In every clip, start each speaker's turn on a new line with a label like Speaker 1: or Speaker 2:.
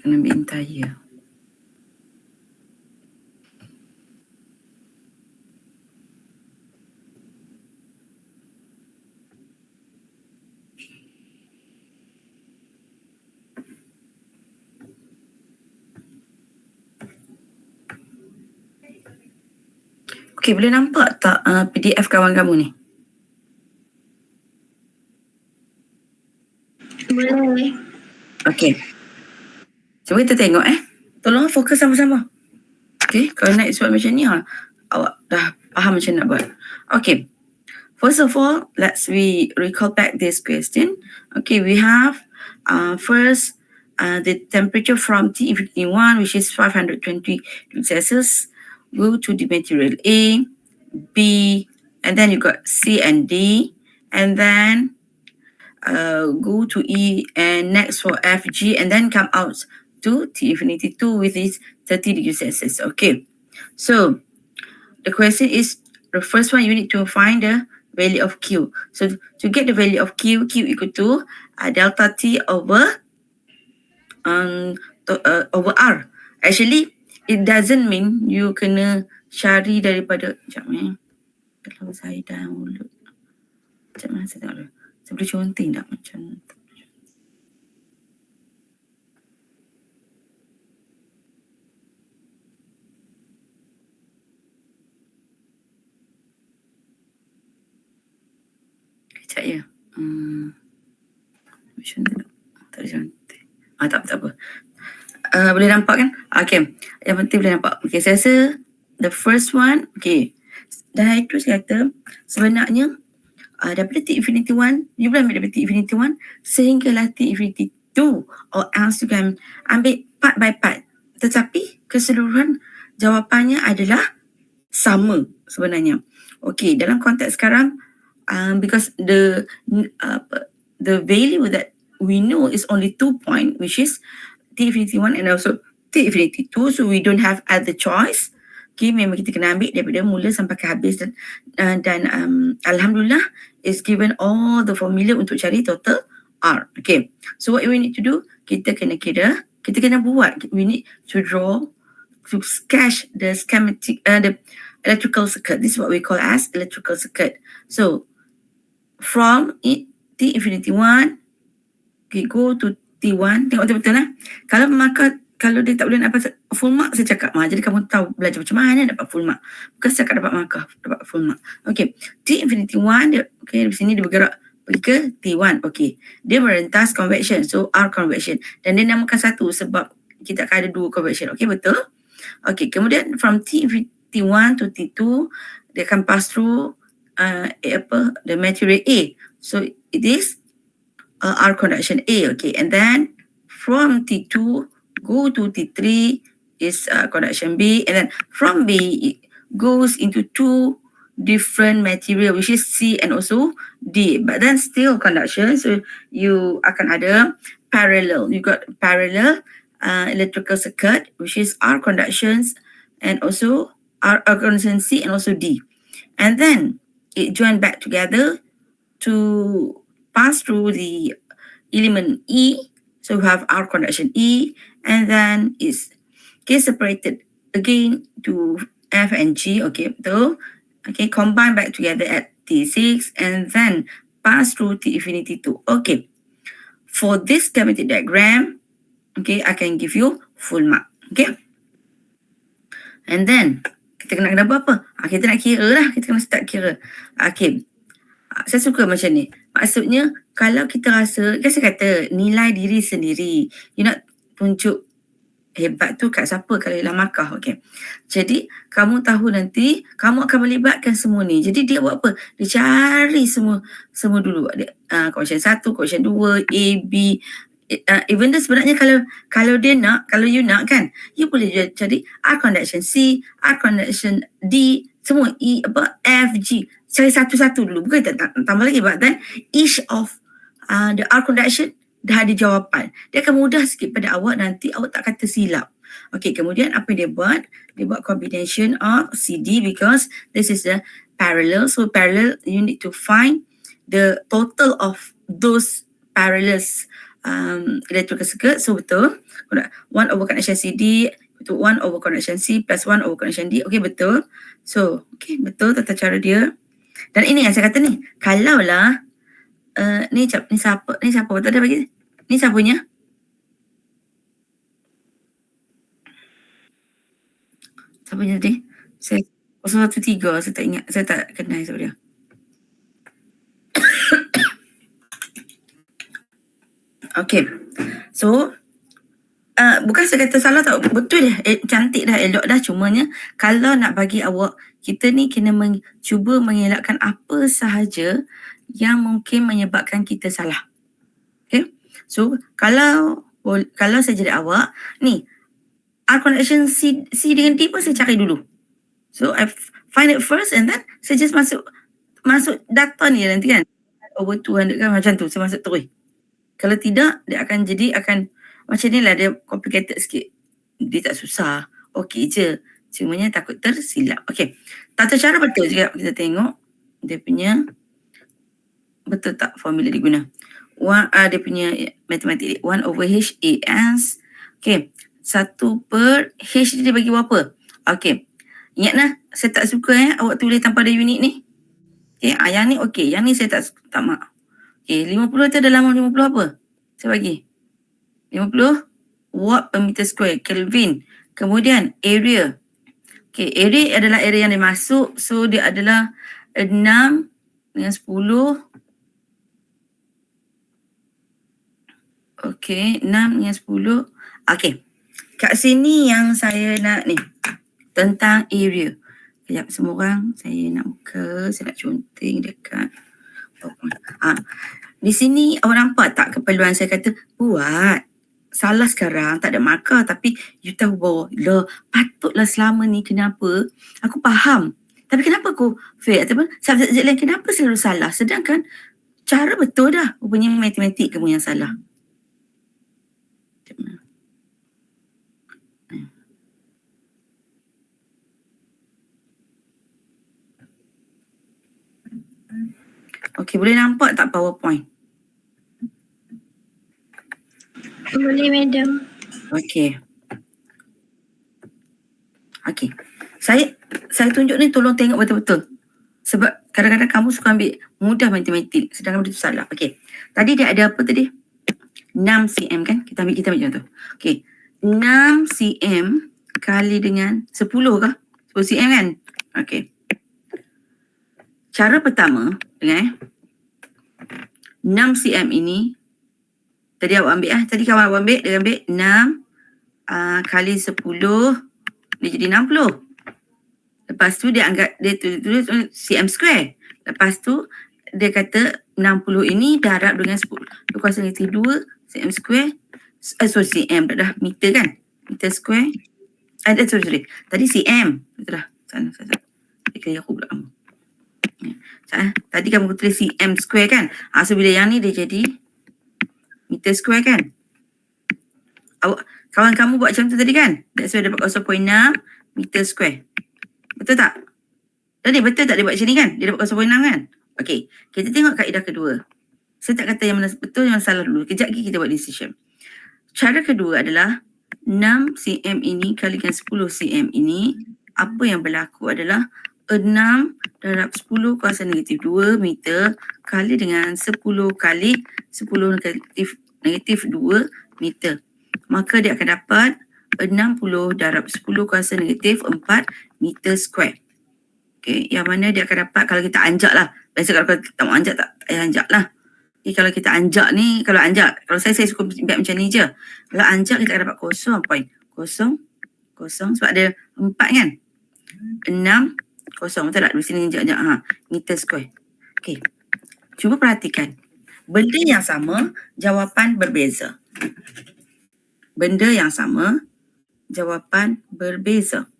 Speaker 1: kena ambil entire. Okay, boleh nampak tak PDF kawan kamu ni?
Speaker 2: Boleh.
Speaker 1: Okay. Cuba kita tengok Tolong fokus sama-sama. Okay, kalau nak buat macam ni awak dah faham macam nak buat. Okay. First of all, let's recall back this question. Okay, we have first the temperature from T1, which is 520 degrees Celsius, go to the material A, B, and then you got C and D, and then go to E, and next for F, G, and then come out to T∞2 with its 30 degrees Celsius. Okay, so the question is, the first one you need to find the value of Q. So to get the value of Q equal to delta T over R. Actually, it doesn't mean you kena cari daripada, kalau saya dah mulut. Macam mana saya tengok dulu. Saya boleh conteng tak macam tu? Kejap ya. Macam tu tak ada cantik. Tak apa. Boleh nampak kan? Okay. Yang penting boleh nampak. Okay, saya rasa the first one, okay. Dan itu saya kata, sebenarnya daripada T∞1, you boleh ambil daripada T∞1 sehinggalah T∞2, or else you can ambil part by part. Tetapi keseluruhan jawapannya adalah sama sebenarnya. Okay, dalam konteks sekarang, because the value that we know is only 2 point, which is T∞1 and also T∞2, so we don't have other choice. Okay, memang kita kena ambil daripada mula sampai ke habis, dan alhamdulillah is given all the formula untuk cari total R. Okay, so what we need to do, kita kena buat, we need to draw, to sketch the schematic, the electrical circuit. This is what we call as electrical circuit. So from T∞1, okay, go to T1. Tengok betul-betul kalau dia tak boleh dapat full mark, saya cakap, jadi kamu tahu belajar macam mana dapat full mark. Bukan cakap dapat full mark. Okay, T∞1, okay, di sini dia bergerak pergi ke T1. Okay, dia merentas convection, so R convection. Dan dia namakan satu sebab kita akan ada dua convection. Okay, betul? Okay, kemudian from T1 to T2, dia akan pass through the material A. So it is R conduction A. Okay, and then from T2 go to T3 is conduction B, and then from B it goes into two different material, which is C and also D, but then still conduction. So you akan ada parallel. You got parallel electrical circuit, which is R conductions and also R conduction C and also D, and then it join back together to pass through the element E. So we have R conduction E, and then it's separated again to F and G. Okay, betul. Okay, combine back together at T6 and then pass through T∞2. Okay, for this schematic diagram, okay, I can give you full mark. Okay, and then kita kena buat apa? Kita nak kira lah, kita kena start kira. Okay, saya suka macam ni. Maksudnya kalau kita rasa, kan saya kata nilai diri sendiri, you nak tunjuk hebat tu kat siapa kalau ialah markah. Okay, jadi kamu tahu nanti kamu akan melibatkan semua ni. Jadi dia buat apa? Dia cari semua dulu. Question 1, question 2, A, B. Even though sebenarnya kalau you nak kan, you boleh cari R conduction C, R conduction D, semua E, F, G. Cari satu-satu dulu, bukan tak tambah lagi. But then each of the R conduction dah ada jawapan. Dia akan mudah sikit pada awak, nanti awak tak kata silap. Okay, kemudian apa dia buat? Dia buat combination of CD because this is the parallel. So parallel, you need to find the total of those parallels electrical circuit. So betul. 1 over connection CD, betul 1 over connection C plus 1 over connection D. Okay, betul. So, okay, betul tata cara dia. Dan ini yang saya kata ni, kalaulah ni siapa betul dah bagi? Ni siapa punya? Siapa punya tadi? Saya 013, saya tak ingat, saya tak kenal siapa dia. Okay. So, bukan saya kata salah tau, betul dah, cantik dah, elok dah, cumanya kalau nak bagi awak, kita ni kena cuba mengelakkan apa sahaja yang mungkin menyebabkan kita salah. Okay, so kalau saya jadi awak, ni R connection C dengan D pun saya cari dulu. So I find it first and then saya just masuk data ni nanti kan, over 200 kan, macam tu saya masuk terus. Kalau tidak, dia akan macam ni lah, dia complicated sikit. Dia tak susah, okey je. Cumanya takut tersilap. Okey, tata cara betul juga, kita tengok dia punya betul tak formula diguna. Dia punya matematik 1 over H AS. Okey, 1 per H dia bagi berapa? Okey, ingat lah, saya tak suka awak tulis tanpa ada unit ni. Okey, yang ni okey, yang ni saya tak mak. Okey, 50 tu dalam 50 apa? Saya bagi 50 watt per meter square, Kelvin. Kemudian area. Okay, area adalah area yang dimasuk. So dia adalah 6 dengan 10. Okay, 6 dengan 10. Okay, kat sini yang saya nak ni, tentang area. Sekejap semua orang, saya nak buka, saya nak conteng dekat. Di sini awak nampak tak keperluan saya kata buat salah sekarang, tak ada markah, tapi you tahu bahawa patutlah selama ni kenapa aku faham, tapi kenapa aku fail ataupun subjek lain kenapa selalu salah, sedangkan cara betul dah, rupanya matematik kamu yang salah. Okey, boleh nampak tak PowerPoint?
Speaker 2: Boleh, madam.
Speaker 1: Okey. Okey. Saya tunjuk ni tolong tengok betul-betul. Sebab kadang-kadang kamu suka ambil mudah matematik, sedangkan benda tu salah. Okey. Tadi dia ada apa tadi? 6 cm kan? Kita ambil contoh. Okey. 6 cm kali dengan 10 kah? 10 cm kan? Okey. Cara pertama, dengar 6 cm ini, tadi awak ambil tadi kawan awak ambil, dia ambil 6 kali 10, dia jadi 60. Lepas tu dia anggap, dia tulis cm square. Lepas tu dia kata 60 ini darab dengan 10. Kuasa negatif 2 cm square. Cm dah meter kan? Meter square. Sorry. Tadi cm. Betul dah. Sana. Kira aku pula kamu. Tadi kamu tulis cm square kan? So bila yang ni dia jadi meter square kan? Kawan kamu buat macam tu tadi kan? That's why dapat 0.6 meter square. Betul tak? Tadi betul tak dia buat macam ni kan? Dia dapat 0.6 kan? Okey, kita tengok kaedah kedua. Saya tak kata yang mana betul, yang salah dulu. Kejap lagi kita buat decision. Cara kedua adalah 6 cm ini kali dengan 10 cm ini, apa yang berlaku adalah 6 darab 10 kuasa negatif 2 meter kali dengan 10 kali 10 negatif 2 meter. Maka dia akan dapat 60 darab 10 kuasa negatif 4 meter square. Okay, yang mana dia akan dapat kalau kita anjak lah. Biasa kalau kita tak mau anjak, tak payah anjak lah. Okay, kalau kita anjak ni, kalau saya suka buat macam ni je. Kalau anjak kita akan dapat 0.00, sebab ada 4 kan? 6, betul tak? Di sini anjak. Meter square. Okay, cuba perhatikan. Benda yang sama, jawapan berbeza. Benda yang sama, jawapan berbeza.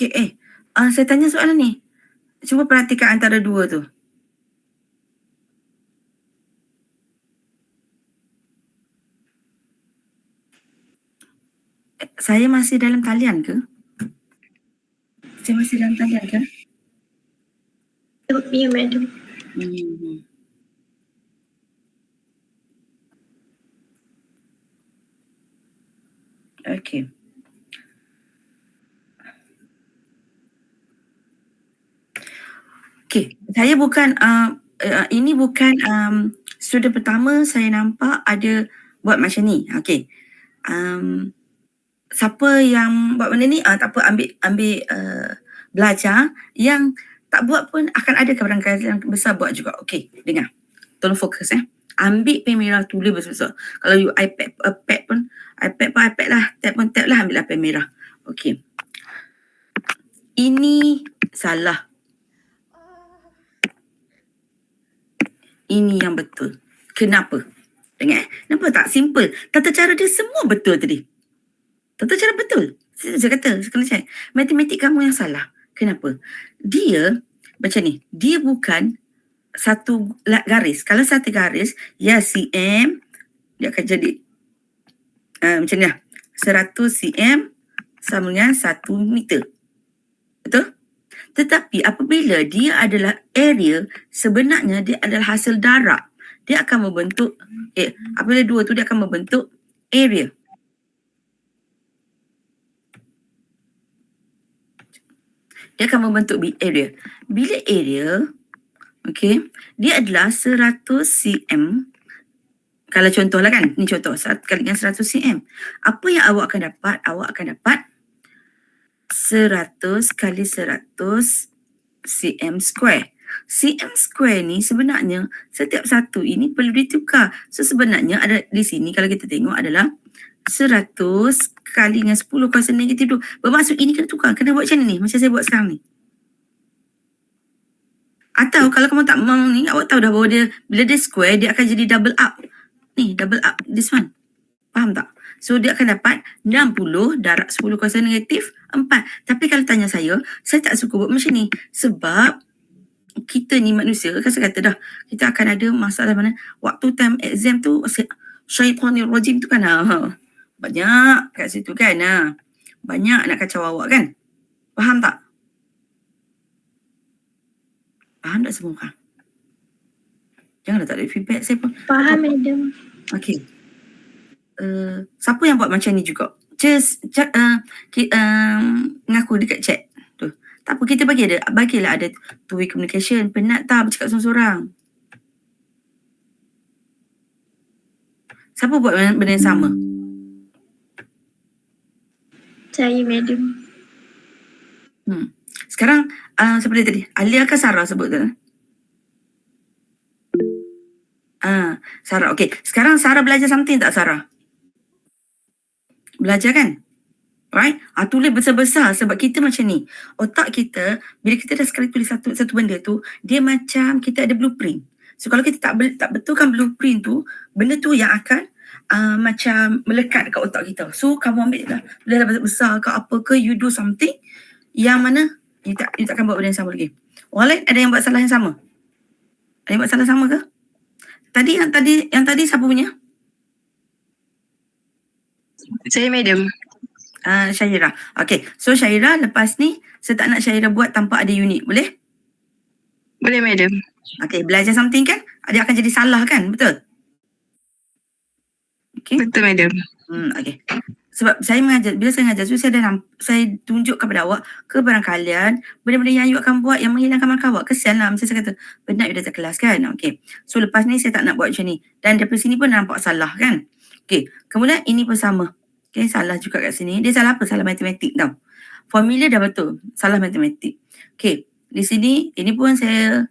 Speaker 1: Okay, saya tanya soalan ni. Cuba perhatikan antara dua tu. Saya masih dalam talian ke? Saya masih dalam talian ke?
Speaker 2: Ya, madam.
Speaker 1: Okay. Okay, saya bukan, ini bukan student pertama saya nampak ada buat macam ni. Okay. Siapa yang buat benda ni, tak apa, ambil belajar. Yang tak buat pun akan ada kebarangkali yang besar buat juga. Okay, dengar. Tolong fokus Ambil pen merah, tulis besar-besar. Kalau you iPad pun iPad lah. Tab pun tab lah, ambil pen merah. Okay. Ini salah. Ini yang betul. Kenapa? Dengar nampak tak? Simple. Tata cara dia semua betul tadi. Tata cara betul. Saya kata, saya kena check. Matematik kamu yang salah. Kenapa? Dia macam ni. Dia bukan satu garis. Kalau satu garis, ya cm, dia akan jadi macam ni lah. 100 cm sama dengan 1 meter. Betul? Tetapi apabila dia adalah area, sebenarnya dia adalah hasil darab. Dia akan membentuk, apabila dua tu dia akan membentuk area. Dia akan membentuk area. Bila area, okay, dia adalah 100 cm. Kalau contohlah kan, ni contoh, kali dengan 100 cm. Apa yang awak akan dapat? Awak akan dapat 100 kali 100 cm square. Cm square ni sebenarnya setiap satu ini perlu ditukar. So sebenarnya ada di sini kalau kita tengok adalah 100 kali dengan 10 kuasa negatif 2. Bermaksud ini kena tukar. Kena buat macam ni, macam saya buat sekarang ni. Atau kalau kamu tak mahu ni, awak tahu dah bahawa dia, bila dia square, dia akan jadi double up. Ni, double up, this one. Faham tak? So dia akan dapat 60 darab 10 kuasa negatif 4. Tapi kalau tanya saya tak suka buat macam ni. Sebab kita ni manusia, kan saya kata dah, kita akan ada masalah mana. Waktu time exam tu, syaitanir rajim tu kan, banyak kat situ kan. Banyak nak kacau awak kan. Faham tak? Faham tak semua orang? Janganlah tak ada feedback saya pun.
Speaker 2: Faham, madam.
Speaker 1: Okay. Siapa yang buat macam ni juga? Just ngaku dekat chat tu. Tak apa, kita bagilah ada two-way communication. Penat tak bercakap seorang-seorang? Siapa buat benda yang sama?
Speaker 2: Saya, madam.
Speaker 1: Sekarang seperti tadi, Alia ke Sarah sebut tu? Sarah, okay. Sekarang Sarah belajar something tak Sarah? Belajar kan? Right? Tulis besar-besar sebab kita macam ni. Otak kita, bila kita dah sekali tulis satu benda tu, dia macam kita ada blueprint. So kalau kita tak betulkan blueprint tu, benda tu yang akan macam melekat dekat otak kita. So kamu ambil lah, bila dah besar ke apa ke, you do something yang mana you tak akan buat benda yang sama lagi. Orang lain ada yang buat salah yang sama? Ada yang buat salah sama ke? Yang tadi siapa punya?
Speaker 3: Saya, madam.
Speaker 1: Syairah. Okay, so Syairah lepas ni saya tak nak Syairah buat tanpa ada unit. Boleh?
Speaker 3: Boleh, madam.
Speaker 1: Okay, belajar something kan, dia akan jadi salah kan, betul? Okay.
Speaker 3: Betul, madam.
Speaker 1: Okay. Sebab saya mengajar, bila saya mengajar, so saya tunjuk kepada awak, kepada kalian, benda-benda yang you akan buat yang menghilangkan markah awak. Kesian lah, macam saya kata, penat you datang kelas kan. Okay. So lepas ni saya tak nak buat macam ni. Dan daripada sini pun nampak salah kan. Okay. Kemudian ini pun sama. Okay, salah juga kat sini. Dia salah apa? Salah matematik tau. Formula dah betul. Salah matematik. Okay. Di sini, ini pun saya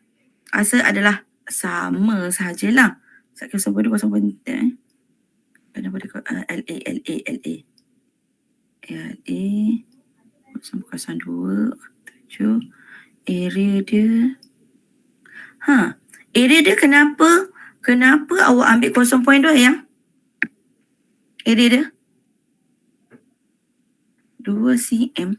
Speaker 1: rasa adalah sama sahajalah. Saya kira sampai 2 penting. Kenapa dia LA. LA 0.2 7. Area dia. Area dia kenapa awak ambil 0.2 yang? Area dia 2 cm.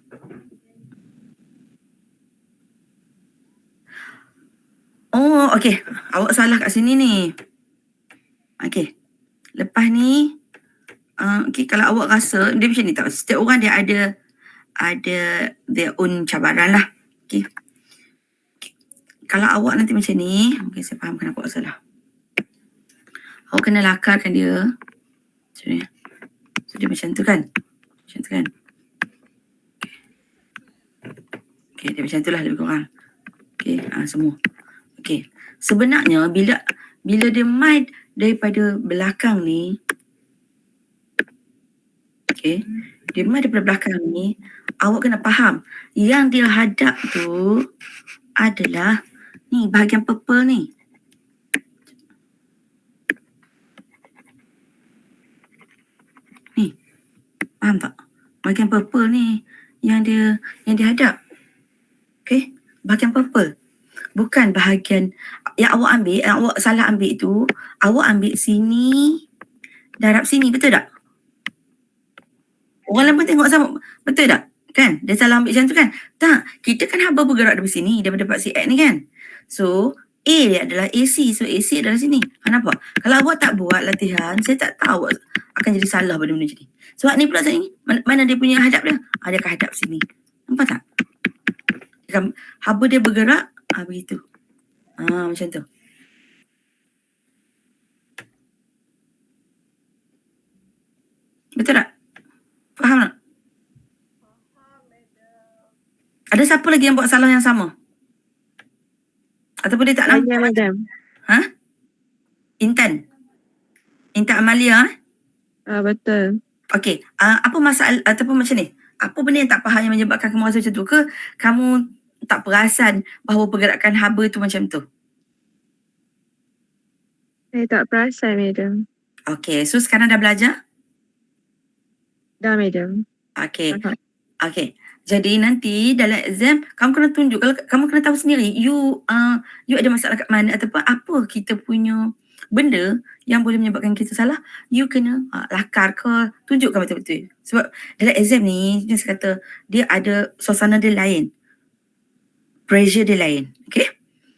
Speaker 1: Oh, okey. Awak salah kat sini ni. Okey. Lepas ni, okey, kalau awak rasa, dia macam ni tau. Setiap orang dia ada their own cabaran lah. Okey. Kalau awak nanti macam ni, okay, saya faham kenapa awak salah. Awak kena lakarkan dia. So dia macam tu kan? Macam tu kan? Okay, dia macam tu lah lebih kurang. Okay, semua. Okay, sebenarnya bila dia main daripada belakang ni, okay, dia main daripada belakang ni, awak kena faham yang dia hadap tu adalah ni bahagian purple ni. Ni, faham tak? Bahagian purple ni yang dia hadap. Okay, bahagian purple. Bukan bahagian yang awak ambil, yang awak salah ambil tu, awak ambil sini, darab sini, betul tak? Orang lain pun tengok sama, betul tak? Kan? Dia salah ambil macam tu kan? Tak, kita kan haba bergerak dari sini, daripada part CX ni kan? So, A dia adalah AC, so AC adalah sini. Nampak? Kalau awak tak buat latihan, saya tak tahu awak akan jadi salah benda-benda macam ni. Sebab ni pula saya ni, mana dia punya hadap dia? Dia akan hadap sini. Nampak tak? Haba dia bergerak, begitu. Macam tu. Betul tak? Faham tak? Ada siapa lagi yang buat salah yang sama? Ataupun dia tak nampak?
Speaker 3: Ya, madam.
Speaker 1: Intan Amalia.
Speaker 3: Betul.
Speaker 1: Okey, apa masalah ataupun macam ni? Apa benda yang tak faham yang menyebabkan kamu rasa macam tu? Ke kamu tak perasan bahawa pergerakan haba tu macam tu?
Speaker 3: Saya tak perasan, madam.
Speaker 1: Okey, so sekarang dah belajar?
Speaker 3: Dah, madam.
Speaker 1: Okey. Okey. Jadi nanti dalam exam kamu kena tunjuk, kalau kamu kena tahu sendiri you ada masalah kat mana ataupun apa kita punya benda yang boleh menyebabkan kita salah, you kena lakar ke, tunjukkan betul-betul. Sebab dalam exam ni dia kata dia ada suasana dia lain. Pressure dia lain. Okey?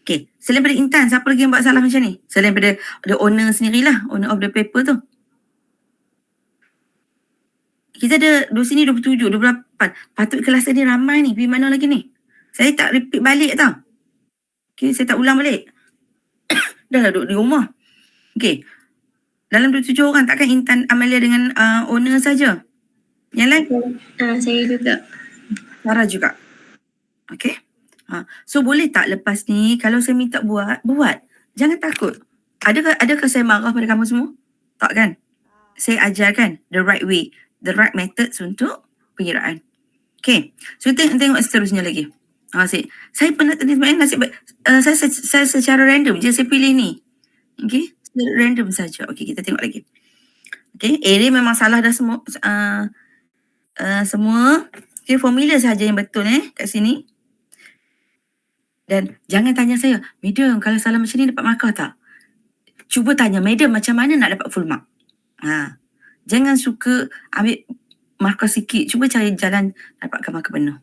Speaker 1: Okey, selain daripada Intan, siapa lagi yang buat salah macam ni? Selain daripada the owner sendirilah, owner of the paper tu. Kita ada di sini 27, 28. Patut kelas ni ramai ni. Pergi mana lagi ni? Saya tak repeat balik tau. Okay, saya tak ulang balik. Dah lah duduk di rumah. Okay. Dalam 27 orang, takkan Intan, Amalia dengan owner saja? Yang lain?
Speaker 2: Saya juga.
Speaker 1: Sarah juga. Okay. So boleh tak lepas ni, kalau saya minta buat. Jangan takut. Adakah saya marah pada kamu semua? Tak kan? Saya ajarkan the right way. The right methods untuk pengiraan. Okay. So tengok seterusnya lagi. Saya pernah nasib saya secara random je saya pilih ni. Okay. Random saja. Okay, kita tengok lagi. Okay. Area memang salah dah semua. Semua. Okay, formula saja yang betul kat sini. Dan jangan tanya saya, madam kalau salah macam ni dapat markah tak? Cuba tanya, madam macam mana nak dapat full mark? Jangan suka ambil markah sikit. Cuba cari jalan dapatkan markah penuh.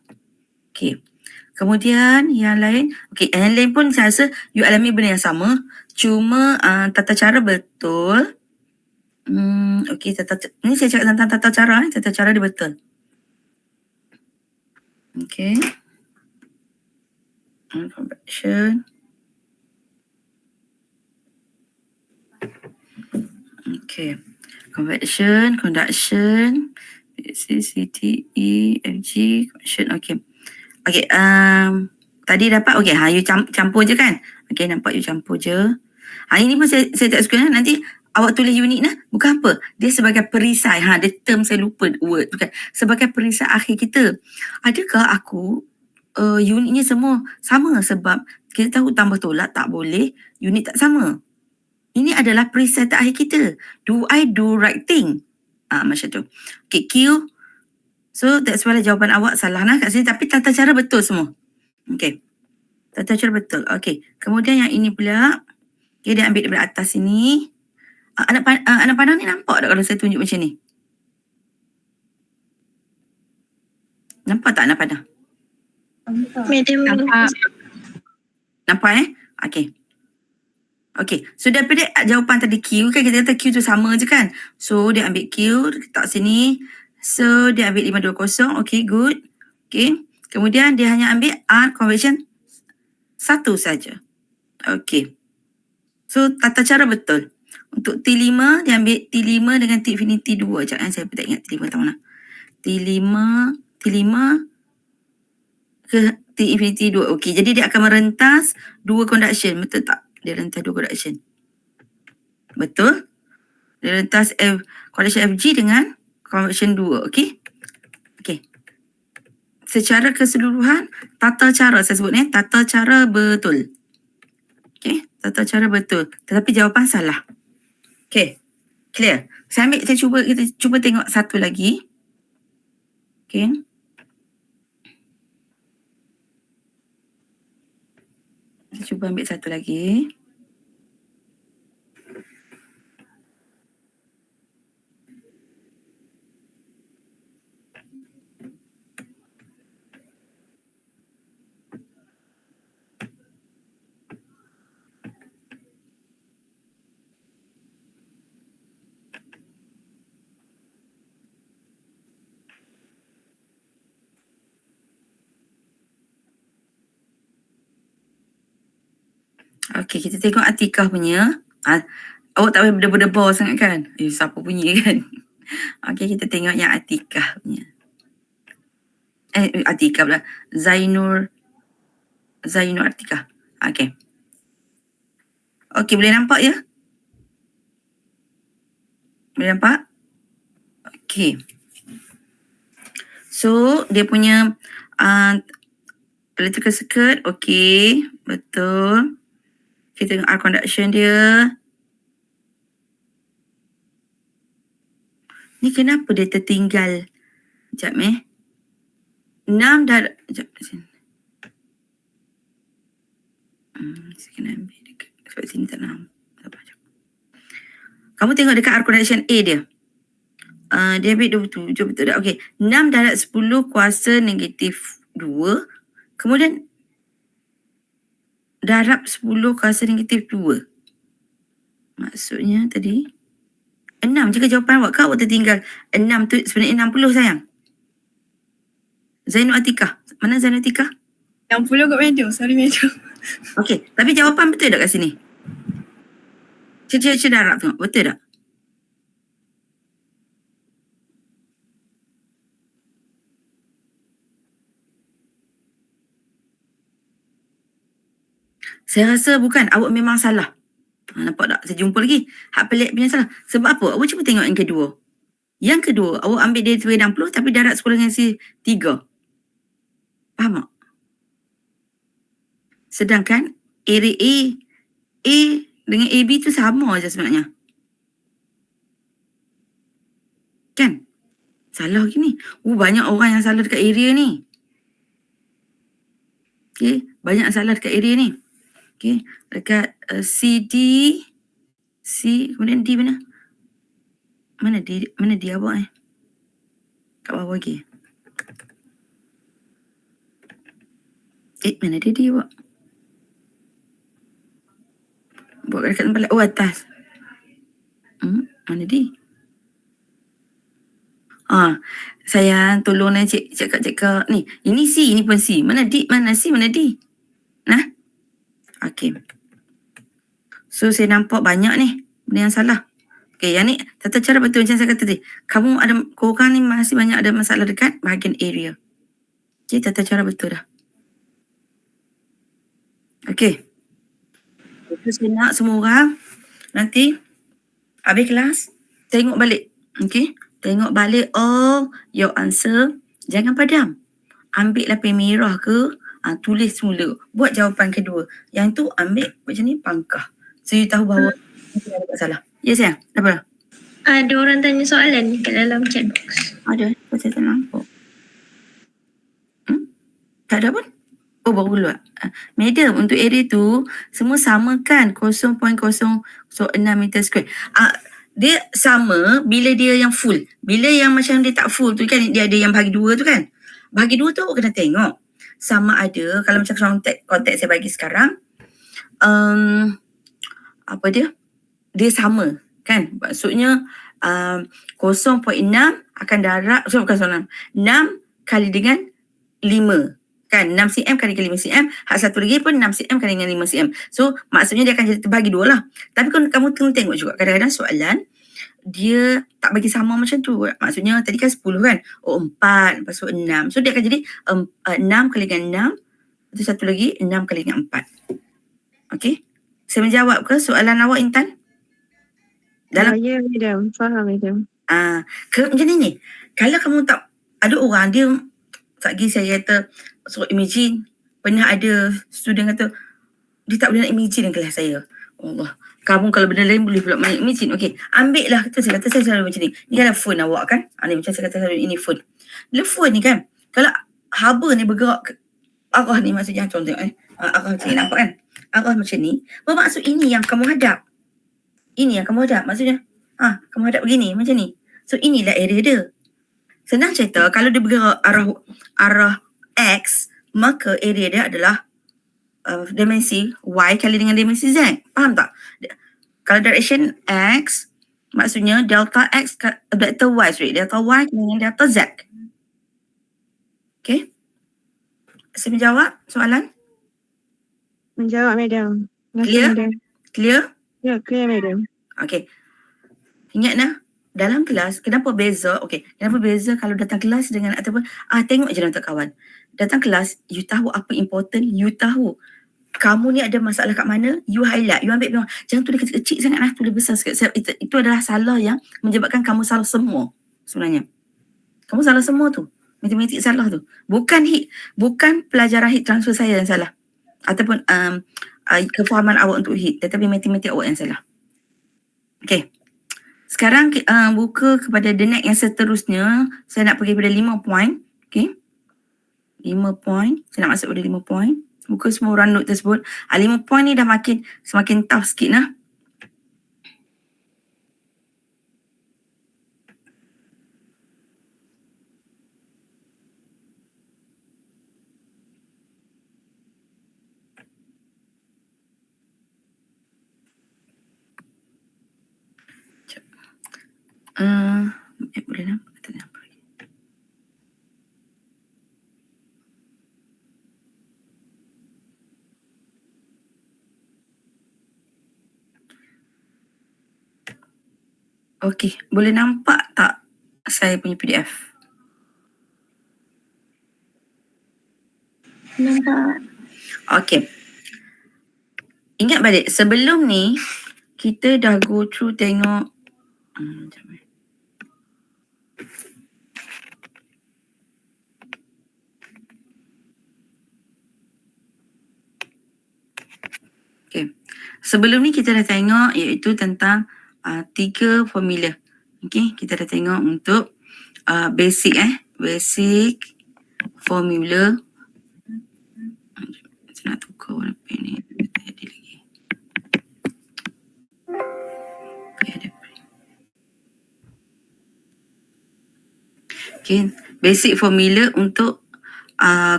Speaker 1: Okay. Kemudian yang lain. Okay. Yang lain pun saya rasa you alami benda yang sama. Cuma tata cara betul. Okay. Ni saya cakap tentang tata cara. Tata cara dia betul. Okay. Convection. Okay. Convection, conduction, CTE, FG, convection, okay. Okay, tadi dapat, okay, you campur je kan? Okay, nampak you campur je. Ini pun saya tak suka, nanti awak tulis unit lah, bukan apa. Dia sebagai perisai, dia term saya lupa word, bukan. Sebagai perisai akhir kita. Adakah aku, unitnya semua sama sebab kita tahu tambah tolak tak boleh, unit tak sama. Ini adalah perisai terakhir kita. Do I do right thing? Macam tu. Okay, Q. So, that's why jawapan awak salah lah kat sini. Tapi tata cara betul semua. Okay. Tata cara betul. Okay. Kemudian yang ini pula. Okay, dia ambil daripada atas sini. Anak panah ni nampak tak kalau saya tunjuk macam ni? Nampak tak anak panah?
Speaker 2: Madam.
Speaker 3: Nampak.
Speaker 1: Nampak Okay. Okay, so daripada jawapan tadi Q kan, kita kata Q tu sama je kan. So dia ambil Q, letak sini. So dia ambil 520, okay good. Okay, kemudian dia hanya ambil R conversion 1 saja. Okay, so tata cara betul. Untuk T5, dia ambil T5 dengan T infinity 2 je. Saya pun tak ingat T5 tak mana. T5 ke T infinity 2. Okay, jadi dia akan merentas 2 conduction. Betul tak? Dia rentas 2 conduction. Betul? Dia rentas conduction FG dengan convection 2. Okay? Okay. Secara keseluruhan, tata cara saya sebut tata cara betul. Okay? Tata cara betul. Tetapi jawapan salah. Okay. Clear? Kita cuba tengok satu lagi. Okay. Kita cuba ambil satu lagi. Okay, kita tengok Atikah punya. Awak tak boleh berdebar-debar sangat kan? Siapa punya kan? Okay, kita tengok yang Atikah punya. Atikah pula. Zainur Atikah. Okay. Okay, boleh nampak ya? Boleh nampak? Okay. So, dia punya electrical circuit. Okay, betul. Kita tengok R conduction dia. Ni kenapa dia tertinggal? Sekejap 6 darab. Sekejap. Saya kena ambil dekat. Sebab sini tak nampak. Kamu tengok dekat R conduction A dia. Dia ambil 27. Betul tak? Okay. 6 darab 10 kuasa negatif 2. Kemudian darab 10 kuasa negatif 2. Maksudnya tadi 6 je ke jawapan awak? Awak tertinggal 6 tu sebenarnya 60 sayang. Zainul Atikah. Mana Zainul Atikah?
Speaker 2: 60 kat medium. Sorry medium.
Speaker 1: Okey, tapi jawapan betul tak kat sini? Cuba darab tengok. Betul tak? Saya rasa bukan. Awak memang salah. Nampak tak? Saya jumpa lagi. Hak pelik punya salah. Sebab apa? Awak cuba tengok yang kedua. Yang kedua, awak ambil dia 60 tapi darab 10 dengan si 3. Faham tak? Sedangkan area A dengan AB tu sama je sebenarnya. Kan? Salah gini. Banyak orang yang salah dekat area ni. Okay, banyak salah dekat area ni. Okay, dekat CD, C, kemudian D mana? Mana D awak Kat bawah lagi. Mana dia D awak? Buat dekat tempat lain. Oh, atas. Mana D? Sayang, tolong cik cakap. Ni, ini C, ini pun C. Mana D, mana C, mana D? Nah? Okay. So, saya nampak banyak ni benda yang salah. Okay, yang ni tata cara betul macam saya kata tadi. Korang ni masih banyak ada masalah dekat bahagian area. Okay, tata cara betul dah. Okay. So, saya nak semua orang nanti habis kelas, tengok balik. Okay. Tengok balik all your answer. Jangan padam. Ambillah pen merah ke, tulis semula. Buat jawapan kedua. Yang tu ambil macam ni pangkah. So you tahu bahawa tidak ada masalah. Ya sayang? Apa?
Speaker 2: Ada orang tanya soalan ni kat dalam chat box.
Speaker 1: Ada. Saya tak nampak. Tak ada pun? Oh, baru keluar. Madam, untuk area tu semua samakan 0.006 meter square. Dia sama bila dia yang full. Bila yang macam dia tak full tu kan, dia ada yang bahagi 2 tu kan. Bahagi 2 tu awak kena tengok. Sama ada, kalau macam kontak saya bagi sekarang, apa dia? Dia sama kan? Maksudnya 0.6 akan darab, bukan 6 kali dengan 5 kan, 6 cm kali dengan 5 cm, hak satu lagi pun 6 cm kali dengan 5 cm. So maksudnya dia akan jadi terbagi dua lah. Tapi kamu kena tengok juga kadang-kadang soalan dia tak bagi sama macam tu. Maksudnya tadi kan 10 kan, 4 lepas tu 6. So dia akan jadi 6 kali dengan 6, lepas tu satu lagi 6 kali dengan 4. Okay, saya menjawab ke soalan awak, Intan?
Speaker 3: Ya, madam. Faham, madam.
Speaker 1: Macam ni, kalau kamu tak, ada orang dia tak pergi, saya kata suruh imagine, pernah ada student kata dia tak boleh nak imagine kelas saya. Allah, kamu kalau benda lain boleh pula main imagine. Okey, ambil lah, saya kata saya selalu macam ni. Ni kan phone awak kan, ni macam saya kata selalu, ini phone. Bila phone ni kan, kalau haba ni bergerak ke arah ni, maksudnya contoh arah macam ni, nampak kan, arah macam ni, bermaksud ini yang kamu hadap. Ini yang kamu hadap, maksudnya kamu hadap begini, macam ni. So inilah area dia. Senang cerita, kalau dia bergerak arah X, maka area dia adalah dimensi Y kali dengan dimensi Z. Faham tak? Kalau direction X, maksudnya delta X, delta Y, delta Y dengan delta Z. Okay? Saya menjawab soalan?
Speaker 3: Menjawab, madam.
Speaker 1: Clear?
Speaker 3: Madam.
Speaker 1: Clear?
Speaker 3: Ya, clear, madam.
Speaker 1: Okay. Ingat nah, dalam kelas, kenapa beza? Okay, kenapa beza kalau datang kelas dengan ataupun tengok je untuk kawan. Datang kelas, you tahu apa important, you tahu kamu ni ada masalah kat mana, you highlight, you ambil, jangan tulis kecil-kecil sangat lah, tulis besar sikit. Itu adalah salah yang menyebabkan kamu salah semua sebenarnya. Kamu salah semua tu. Matematik salah tu. Bukan pelajaran heat transfer saya yang salah. Ataupun kefahaman awak untuk heat, tetapi matematik awak yang salah. Okay. Sekarang buka kepada the next yang seterusnya. Saya nak pergi pada 5 point. Okay. 5 point. Saya nak masuk pada 5 point. Buka semua orang note tersebut. 5 point ni dah semakin tough sikit lah. Boleh nak kata apa lagi? Okey, boleh nampak tak saya punya PDF?
Speaker 2: Nampak.
Speaker 1: Okey. Ingat balik, sebelum ni kita dah go through tengok okay. Sebelum ni kita dah tengok iaitu tentang 3 formula. Okay, kita dah tengok untuk basic formula. Saya nak tukar warna pen ni. Jadi lagi. Okay, basic formula untuk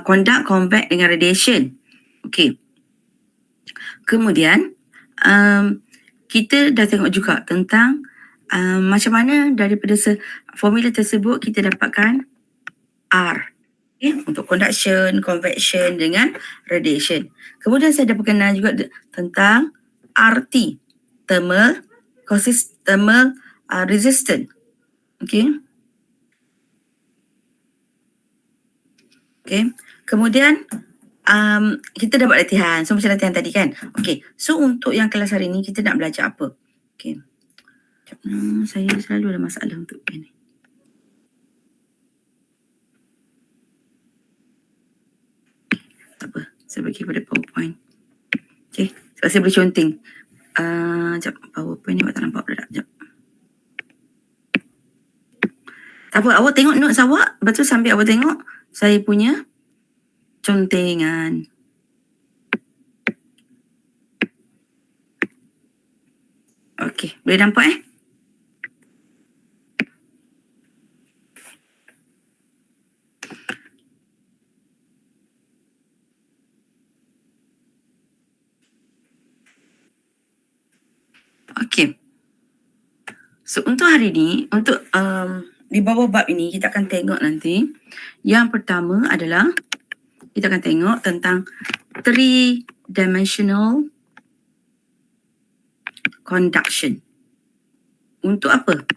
Speaker 1: conduct, convect dengan radiation. Okay. Kemudian kita dah tengok juga tentang macam mana daripada formula tersebut kita dapatkan R. Okay, untuk conduction, convection dengan radiation. Kemudian saya dah berkenal juga tentang RT, thermal resistant. Okay. Okay. Kemudian kita dah buat latihan. So macam latihan tadi kan. Okay. So untuk yang kelas hari ni kita nak belajar apa? Okay. Saya selalu ada masalah untuk pen ni. Tak apa. Saya bagi pada PowerPoint. Okay. Sebab saya boleh conteng. Sekejap. PowerPoint ni awak tak nampak pula tak? Sekejap. Tak apa. Awak tengok notes awak. Lepas tu sambil awak tengok saya punya contengan. Okey, boleh nampak So untuk hari ni, untuk di bawah bab ini kita akan tengok nanti. Yang pertama adalah kita akan tengok tentang 3-dimensional conduction. Untuk apa?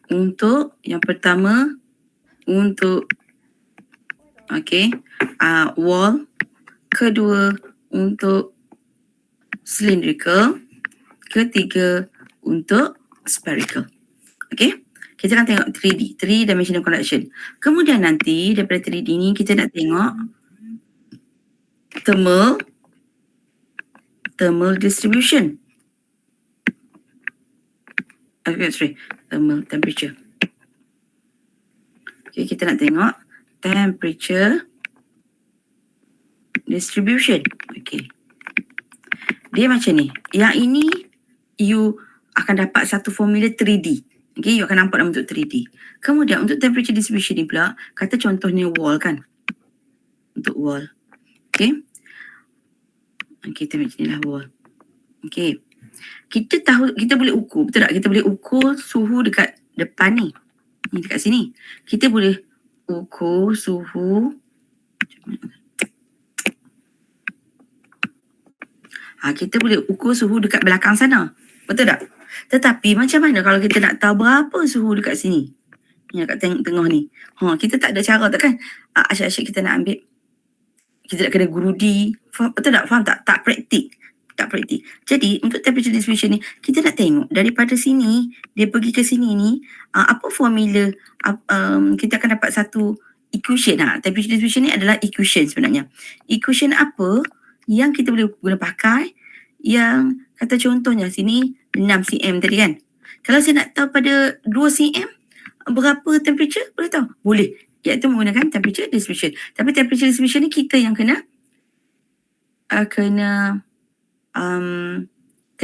Speaker 1: Untuk yang pertama, untuk wall. Kedua, untuk cylindrical. Ketiga, untuk spherical. Okay? Kita akan tengok 3D, 3-dimensional conduction. Kemudian nanti daripada 3D ni kita nak tengok thermal distribution. Thermal temperature. Okay, kita nak tengok temperature distribution. Okay. Dia macam ni. Yang ini you akan dapat satu formula 3D. Okay, you akan nampak dalam bentuk 3D. Kemudian untuk temperature distribution ni pula, kata contohnya wall kan. Untuk wall. Okay. Okay, temperature ni lah wall. Okay. Kita tahu, kita boleh ukur, betul tak? Kita boleh ukur suhu dekat depan ni. Ni dekat sini. Kita boleh ukur suhu. Kita boleh ukur suhu dekat belakang sana. Betul tak? Tetapi macam mana kalau kita nak tahu berapa suhu dekat sini? Ni dekat tengah ni. Kita tak ada cara tak kan? Asyik-asyik kita nak ambil. Kita nak kena gerudi. Betul tak? Faham tak? Tak praktik. Jadi untuk temperature distribution ni, kita nak tengok daripada sini, dia pergi ke sini ni, apa formula, kita akan dapat satu equation. Temperature distribution ni adalah equation sebenarnya. Equation apa yang kita boleh guna pakai, yang kata contohnya sini 6 cm tadi kan. Kalau saya nak tahu pada 2 cm berapa temperature, boleh tahu? Boleh. Iaitu menggunakan temperature distribution. Tapi temperature distribution ni kita yang kena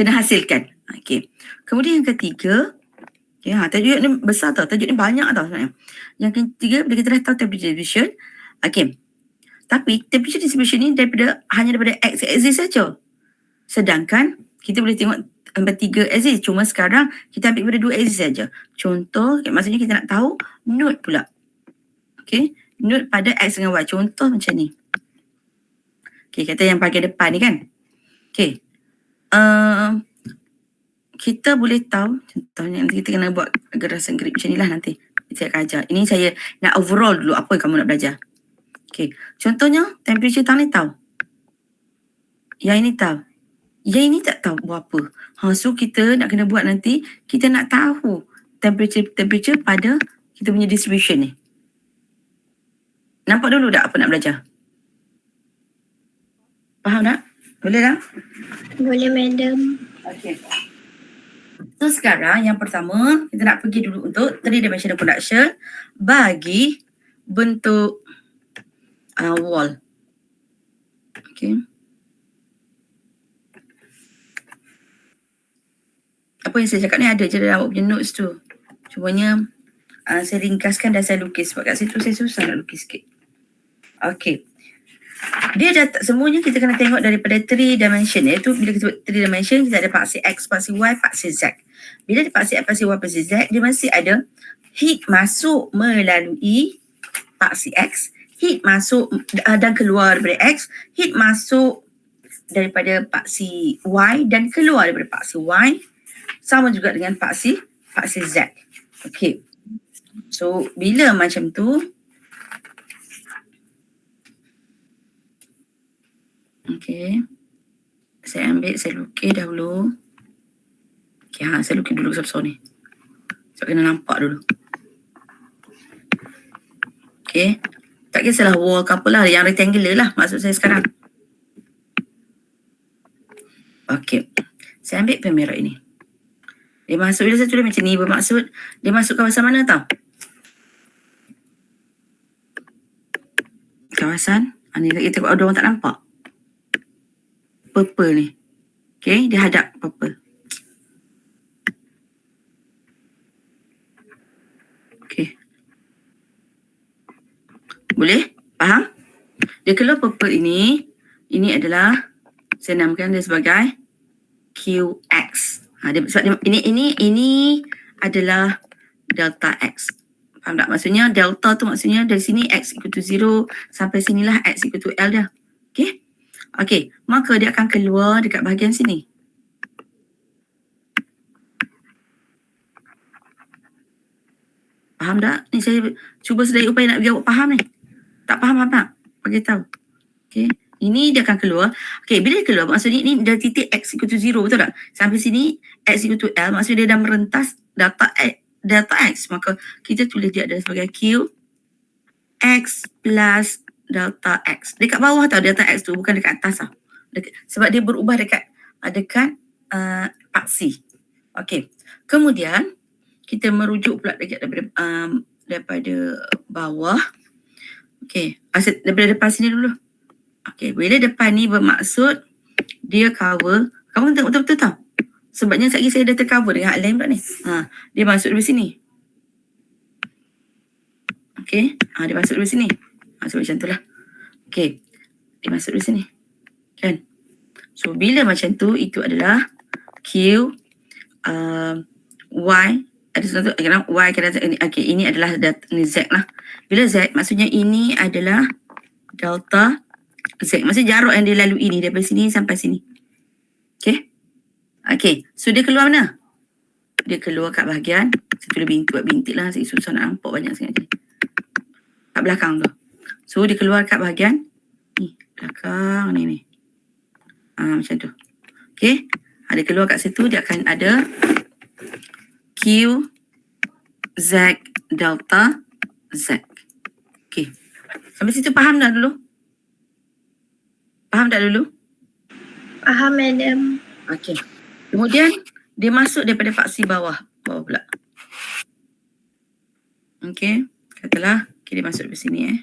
Speaker 1: hasilkan. Okay. Kemudian yang ketiga, tajuk ni besar tau, tajuk ni banyak tau sebenarnya. Yang ketiga, bila kita dah tahu temperature distribution, okay. Tapi temperature distribution ni hanya daripada x-axis saja. Sedangkan kita boleh tengok 3 axis. Cuma sekarang kita ambil daripada 2 axis saja. Contoh, maksudnya kita nak tahu node pula. Okay, node pada x dengan y. Contoh macam ni. Okay, kata yang bahagian depan ni kan. Okay. Kita boleh tahu, contohnya nanti kita kena buat gerasan grip macam ni lah nanti. Saya akan ajar. Ini saya nak overall dulu apa yang kamu nak belajar. Okay. Contohnya temperature tangan ni tahu. Yang ini tahu. Yang ini tak tahu berapa. So kita nak kena buat nanti, kita nak tahu temperature pada kita punya distribution ni. Nampak dulu tak apa nak belajar? Faham tak? Boleh tak?
Speaker 2: Boleh, madam.
Speaker 1: Okay. So sekarang yang pertama, kita nak pergi dulu untuk 3-dimensional conduction bagi bentuk wall. Okay. Apa yang saya cakap ni ada je dalam awak punya notes tu. Cumanya saya ringkaskan dan saya lukis. Sebab kat situ saya susah nak lukis sikit. Okay. Dia dah semuanya kita kena tengok daripada 3 dimension. Iaitu bila kita sebut 3 dimension, kita ada paksi X, paksi Y, paksi Z. Bila ada paksi X, paksi Y, paksi Z, dia mesti ada heat masuk melalui paksi X, heat masuk dan keluar daripada X, heat masuk daripada paksi Y dan keluar daripada paksi Y. Sama juga dengan paksi Z. Okay. So, bila macam tu, okay. Saya ambil, saya lukis dahulu. Okay, saya lukis dulu besar-besar ni. Sebab kena nampak dulu. Okay. Tak kisahlah wall ke apalah, yang rectangular lah maksud saya sekarang. Okay. Saya ambil pemerah ini. Dia masuk, bila saya tulis macam ni, bermaksud dia masuk kawasan mana tau? Kawasan, ni kita tengok ada orang tak nampak. Purple ni. Okay, dia hadap purple. Okay. Boleh? Faham? Dia keluar purple ini adalah, saya namakan dia sebagai QX. Sebab dia, ini adalah delta X. Faham tak? Maksudnya delta tu maksudnya dari sini X equal to 0 sampai sinilah X equal to L dah. Okay? Okay, maka dia akan keluar dekat bahagian sini. Faham tak? Ni saya cuba sedaya upaya nak bagi awak faham ni. Tak faham tak? Bagi tahu. Okay. Ini dia akan keluar. Okay, bila dia keluar maksudnya ni dari titik X equal to 0, betul tak? Sampai sini X equal to L maksudnya dia dah merentas delta X. Maka kita tulis dia adalah sebagai Q X plus delta X. Dekat bawah tau delta X tu, bukan dekat atas tau. Sebab dia berubah dekat part C. Okay. Kemudian kita merujuk pula daripada bawah. Okay, daripada depan sini dulu. Okay, bila depan ni bermaksud dia cover. Kamu tengok betul-betul tau. Sebabnya sekali saya dah tercover dengan outline pula ni. Dia masuk dari sini. Okay, dia masuk dari sini. Masuk macam tu lah. Okay, dia masuk dari sini. Kan? So, bila macam tu, itu adalah Q, Y, ada satu, Y kena Z. Okay, ini adalah ni Z lah. Bila Z, maksudnya ini adalah delta Z. Maksudnya jarak yang dia lalui ni daripada sini sampai sini. Okay. Okay, so dia keluar mana? Dia keluar kat bahagian, saya tulis bintik lah, saya susah nak nampak banyak sangat ni. Kat belakang tu. So dia keluar kat bahagian ni, belakang ni. Macam tu. Okay, dia keluar kat situ, dia akan ada Q, Z, delta, Z. Okay. Sampai situ faham tak dulu? Faham tak dulu?
Speaker 2: Faham, madam.
Speaker 1: Okay. Kemudian, dia masuk daripada faksi bawah. Bawah pula. Okay. Katalah, okay, dia masuk dari sini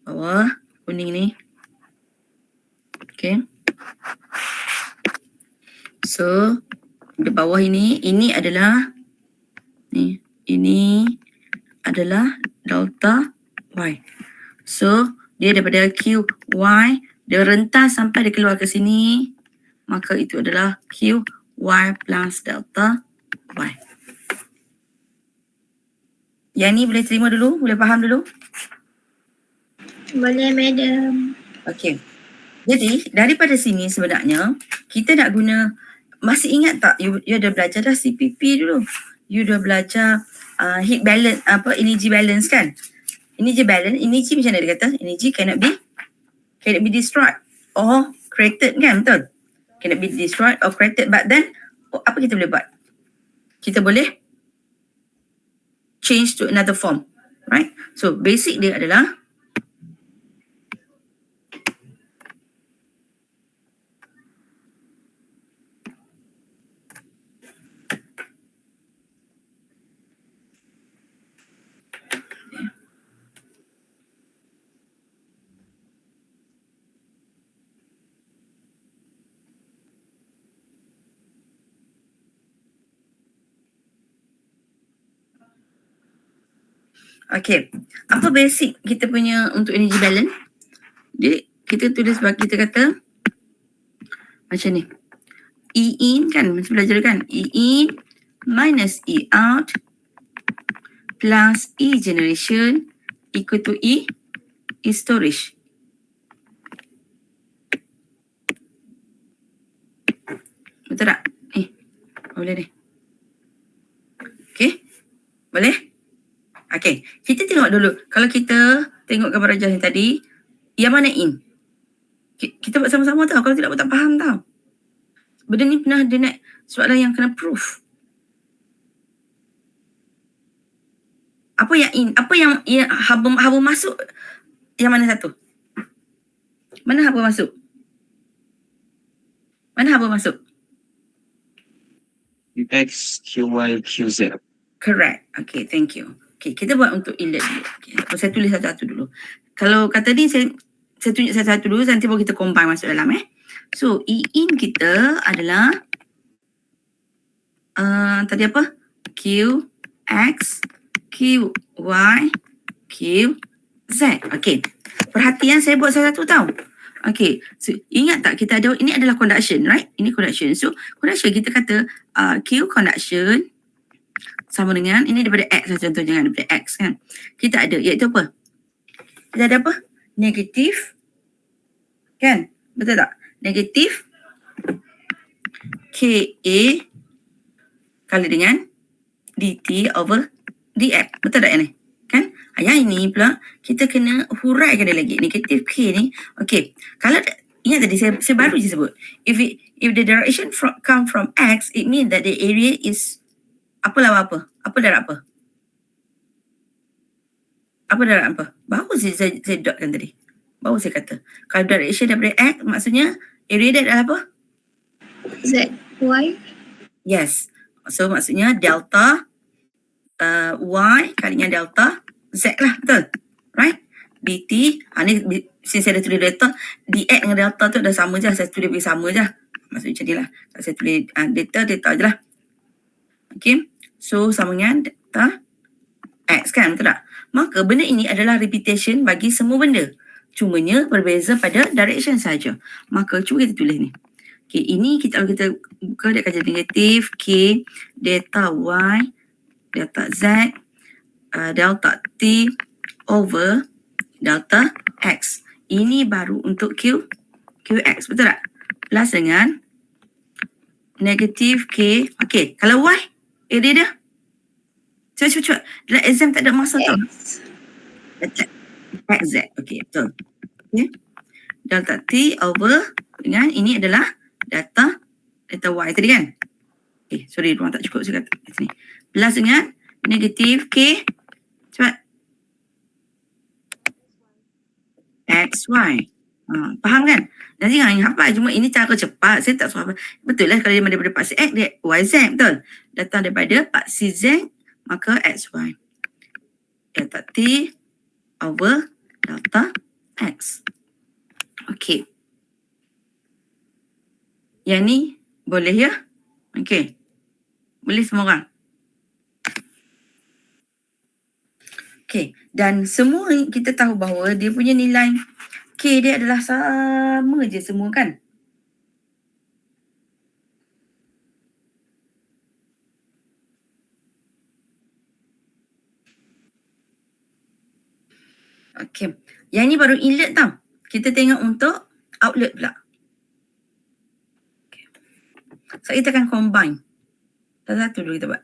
Speaker 1: Bawah, kuning ni. Okay. So, di bawah ini adalah ini adalah delta Y. So, dia daripada Q, Y, dia rentas sampai dia keluar ke sini, maka itu adalah Q, Y plus delta Y. Yang ni boleh terima dulu? Boleh faham dulu?
Speaker 2: Boleh, madam.
Speaker 1: Okey. Jadi, daripada sini sebenarnya, kita nak guna, masih ingat tak you dah belajar dah CPP dulu? You dah belajar heat balance, energy balance kan? Energy balance, energy macam mana dia kata? Energy cannot be destroyed or created kan, betul? Cannot be destroyed or created, but then apa kita boleh buat? Kita boleh change to another form, right? So basic dia adalah okay. Apa basic kita punya untuk energy balance? Jadi kita tulis bagi kita kata macam ni. E in kan, mesti belajar kan? E in minus E out plus E generation equal to E storage. Betul tak? Boleh ni. Okay? Boleh? Okay, kita tengok dulu. Kalau kita tengok gambar rajah yang tadi, yang mana in? Kita buat sama-sama tau. Kalau tidak buat tak faham tau. Benda ni pernah dia nak soalan yang kena proof. Apa yang in? Apa yang haba masuk? Yang mana satu? Mana haba masuk? Mana haba masuk?
Speaker 4: X, QY, QZ.
Speaker 1: Correct. Okay, thank you. Okay, kita buat untuk inlet dulu. Okay, saya tulis satu-satu dulu. Kalau kata ni saya tunjuk satu-satu dulu, nanti baru kita combine masuk dalam So, E in kita adalah tadi apa? Q, X, Q, Y, Q, Z. Okay. Perhatian saya buat satu-satu tau. Okay. So, ingat tak kita ada, ini adalah conduction, right? Ini conduction. So, conduction kita kata Q conduction, sama dengan, ini daripada X lah contohnya kan, daripada X kan. Kita ada, iaitu apa? Kita ada apa? Negatif, kan? Betul tak? Negatif KA kali dengan DT over DX. Betul tak ni? Kan? Yang ini pula, kita kena huraikan dia lagi. Negatif K ni, okay. Kalau, ingat tadi saya baru je sebut. If the direction come from X, it means that the area is apa lawan apa? Apa darab apa? Apa darab apa? Baru saya dotkan tadi. Baru saya kata. Kalau direction daripada X, maksudnya area dia adalah apa?
Speaker 2: Z, Y.
Speaker 1: Yes. So maksudnya delta Y kalinya delta Z lah. Betul? Right? DT, ni since saya dah tulis delta, DX dengan delta tu dah sama je. Saya tulis bagi sama je. Maksudnya macam ni lah. Kalau saya tulis data je lah. Okay. So sama dengan delta X kan, betul tak? Maka benda ini adalah repetition bagi semua benda. Cumanya berbeza pada direction saja. Maka cuba kita tulis ni. Okay, ini kalau kita buka dia akan jadi negatif K delta Y delta Z delta T over delta X. Ini baru untuk QX, betul tak? Plus dengan negatif K. Okay, kalau Y, area dia. Cepat. Dalam exam tak ada masa tau. XZ. Okay, betul. Okay. Delta T over dengan ini adalah delta Y tadi kan? Okay, sorry, ruang tak cukup saya kata kat sini. Plus dengan negatif K. Cepat. XY. Faham kan? Nanti jangan hafal, cuma ini cara cepat. Saya tak suruh hafal. Betul lah kalau dia daripada paksi X, dia YZ, betul? Datang daripada paksi Z, maka XY. Delta T over delta X. Okay. Yang ni boleh ya? Okay. Boleh semua orang? Okay. Dan semua kita tahu bahawa dia punya nilai K dia adalah sama je semua kan? Okay. Yang ni baru inlet tau. Kita tengok untuk outlet pula. Okay. So kita akan combine. Satu dulu kita buat.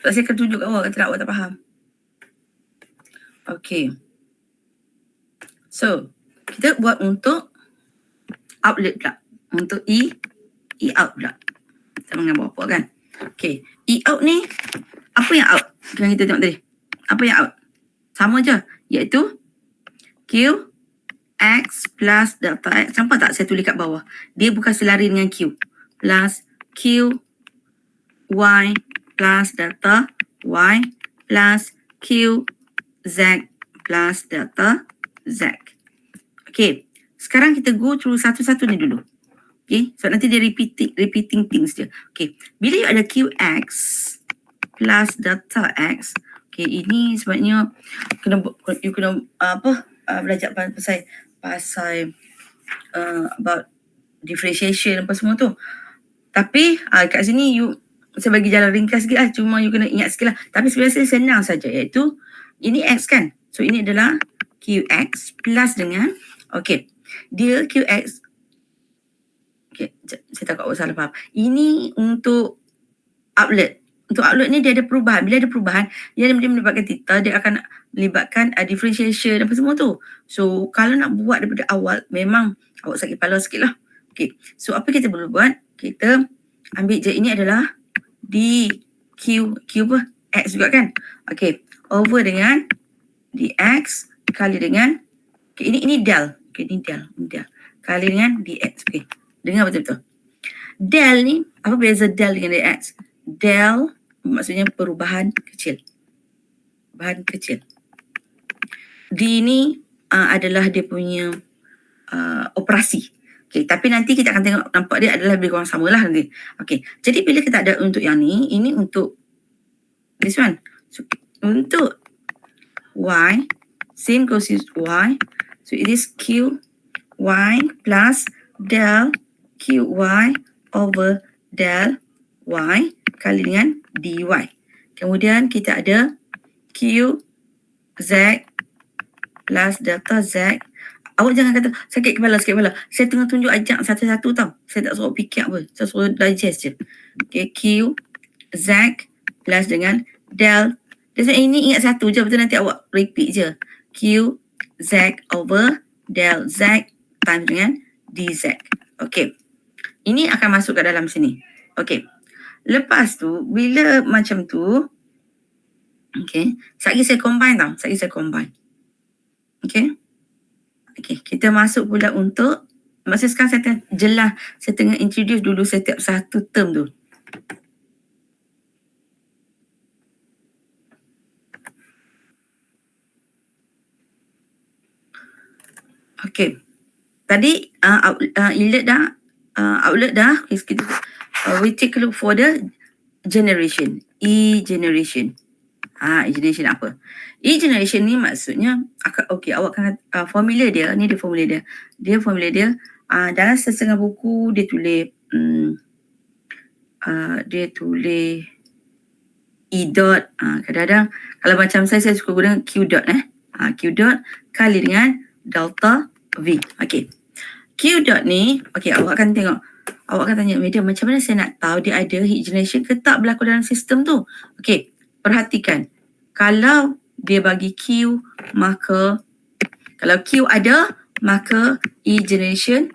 Speaker 1: So saya akan tunjuk kat awak kalau awak tak faham. Okay. So kita buat untuk outlet pula. Untuk E out pula. Sama dengan bawah kan. Okay. E out ni, apa yang out? Yang kita tengok tadi. Apa yang out? Sama je. Iaitu Q X plus delta X. Nampak tak saya tulis kat bawah? Dia bukan selari dengan Q. Plus Q Y plus delta Y plus Q Z plus delta Z. Okay. Sekarang kita go through satu-satu ni dulu. Okay. So nanti dia repeating things je. Okay. Bila you ada QX plus delta X. Okay. Ini sebabnya you kena belajar pasal about differentiation apa semua tu. Tapi kat sini saya bagi jalan ringkas sikit lah. Cuma you kena ingat sikit lah. Tapi sebenarnya senang saja. Iaitu ini X kan. So ini adalah QX plus dengan okay. Dia QX. Okay. Saya takut awak salah faham. Ini untuk outlet. Untuk outlet ni dia ada perubahan. Bila ada perubahan, dia melibatkan theta, dia akan melibatkan differentiation apa semua tu. So kalau nak buat daripada awal, memang awak sakit kepala sikit lah. Okay. So apa kita perlu buat? Kita ambil je, ini adalah dq apa? X juga kan? Okay. Over dengan dx kali dengan okay, ini del. Okay, ini del. Kali dengan dx. Okay. Dengar betul-betul. Del ni, apa beza del dengan dx? Del maksudnya perubahan kecil. Bahan kecil. D ni adalah dia punya operasi. Okay, tapi nanti kita akan tengok nampak dia adalah lebih kurang sama lah nanti. Okay, jadi bila kita ada untuk yang ni, ini untuk this one. So, untuk Y, same goes with Y. So it is Q Y plus del QY over del Y kali dengan dy. Kemudian kita ada Q, Z plus delta Z. Awak jangan kata sakit kepala. Saya tengah tunjuk ajak satu-satu tau. Saya tak suruh fikir apa. Saya suruh digest je. Okay, Q, Z plus dengan del. Ini ingat satu je, betul, nanti awak repeat je. Q, Z over del Z times dengan dz. Okay. Ini akan masuk ke dalam sini. Okay. Lepas tu, bila macam tu, okay, sekali saya combine tau. Okay. Okay, kita masuk pula untuk, maksud sekarang saya tengah jelas, saya tengah introduce dulu setiap satu term tu. Okay. Tadi outlet dah. We take a look for the generation. E-generation. E-generation apa? E-generation ni maksudnya, okay, awak akan formula dia, ni dia formula dia. Dalam setengah buku dia tulis E dot, kadang-kadang kalau macam saya suka guna Q dot Q dot kali dengan delta V. Okay. Q dot ni, okay, awak akan tanya, Madam, macam mana saya nak tahu dia ada heat generation ke tak berlaku dalam sistem tu? Okay, perhatikan. Kalau dia bagi Q, maka kalau Q ada, maka E generation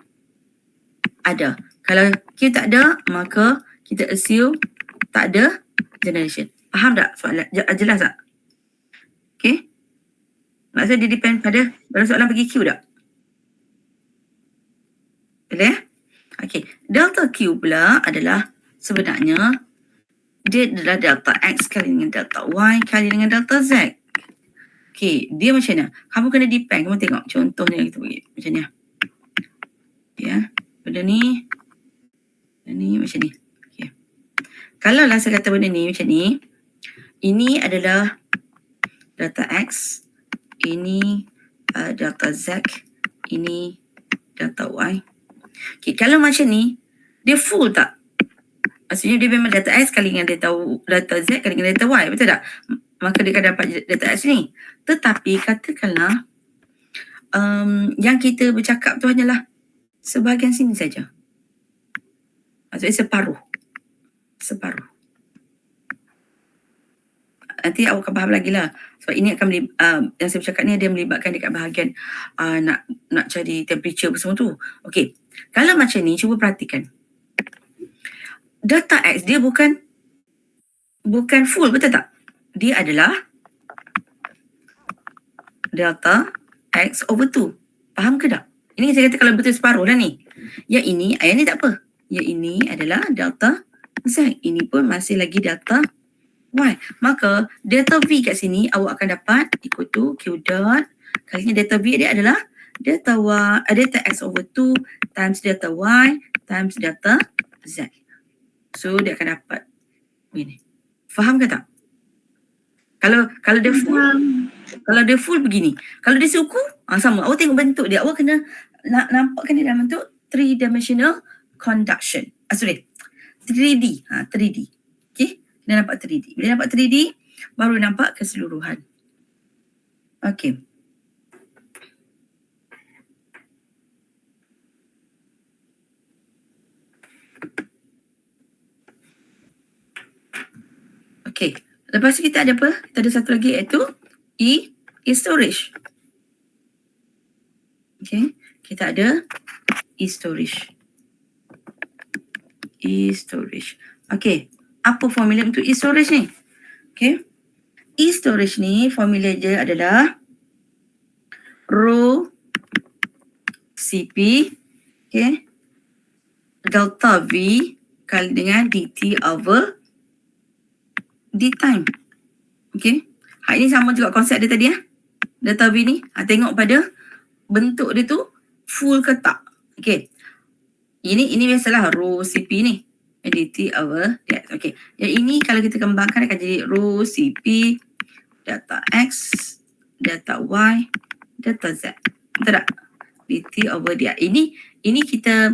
Speaker 1: ada. Kalau Q tak ada, maka kita assume tak ada generation. Faham tak soalan? Jelas tak? Okay. Maksudnya dia depend pada soalan bagi Q tak? Boleh? Okay. Delta Q pula adalah sebenarnya dia adalah delta X kali dengan delta Y kali dengan delta Z. Okay. Dia macam mana? Kamu kena depend. Kamu tengok contohnya kita bagi. Macam ni. Ya. Benda ni macam ni. Okay. Kalau lah saya kata benda ni macam ni. Ini adalah delta X. Ini delta Z. Ini delta Y. Okay, kalau macam ni, dia full tak? Maksudnya dia memang delta X kali dengan delta Z kali dengan delta Y, betul tak? Maka dia akan dapat delta X ni. Tetapi katakanlah yang kita bercakap tu hanyalah sebahagian sini saja. Maksudnya separuh. Nanti awak akan faham lagi lah. Sebab ini akan yang saya bercakap ni dia melibatkan dekat bahagian nak cari temperature semua tu. Okey. Kalau macam ni, cuba perhatikan. Delta X dia bukan full, betul tak? Dia adalah delta X over 2. Faham ke tak? Ini saya kata kalau betul separuh lah ni. Yang ini tak apa. Yang ini adalah delta Z. Ini pun masih lagi delta Y. Maka delta V kat sini awak akan dapat equal to Q dot kalinya delta V dia adalah delta X over 2 times delta Y times delta Z. So dia akan dapat begini. Faham ke tak? Kalau dia full, kalau dia full begini. Kalau dia suku, sama. Awak tengok bentuk dia. Awak kena nampakkan dia dalam bentuk 3-dimensional conduction. 3D. 3D. Okay? Kena nampak 3D. Bila nampak 3D, baru nampak keseluruhan. Okay. Okay. Lepas tu kita ada apa? Kita ada satu lagi iaitu e-storage. Okay. Kita ada e-storage. E-storage. Okay. Apa formula untuk e-storage ni? Okay. E-storage ni formula dia adalah rho Cp, okay, delta V kali dengan dt over d time. Okay. Ini sama juga konsep dia tadi. Delta V ni. Tengok pada bentuk dia tu full ke tak. Okay. Ini biasalah rho Cp ni. dt over dx. Okay. Yang ini kalau kita kembangkan akan jadi rho Cp delta X, delta Y, delta Z. Betul tak? dt over dx. Ini kita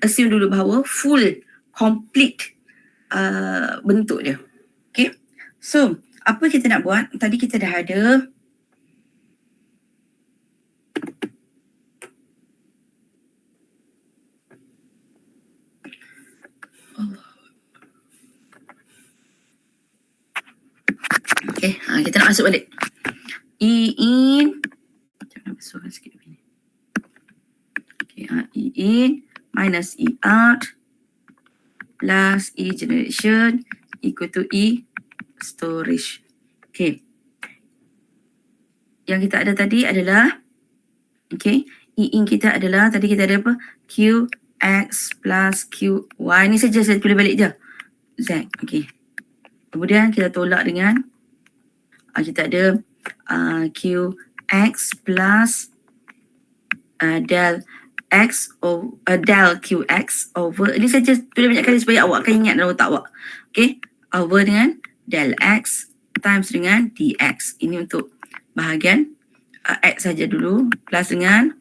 Speaker 1: assume dulu bahawa full, complete bentuk dia. Okay. So, apa kita nak buat? Tadi kita dah ada okay, kita nak masuk balik. E in, jangan besarkan sikit lebih ni. Okay, E in minus E out plus E generation equal to E storage. Okay. Yang kita ada tadi adalah, okay, E in kita adalah, tadi kita ada apa? Q X plus Q Y. Ni saja saya tulis balik je. Z, okay. Kemudian kita tolak dengan, kita ada Q X plus del X del QX over, ini saja tulis banyak kali supaya awak akan ingat dalam otak awak. Okay, over dengan del X times dengan DX. Ini untuk bahagian X saja dulu, plus dengan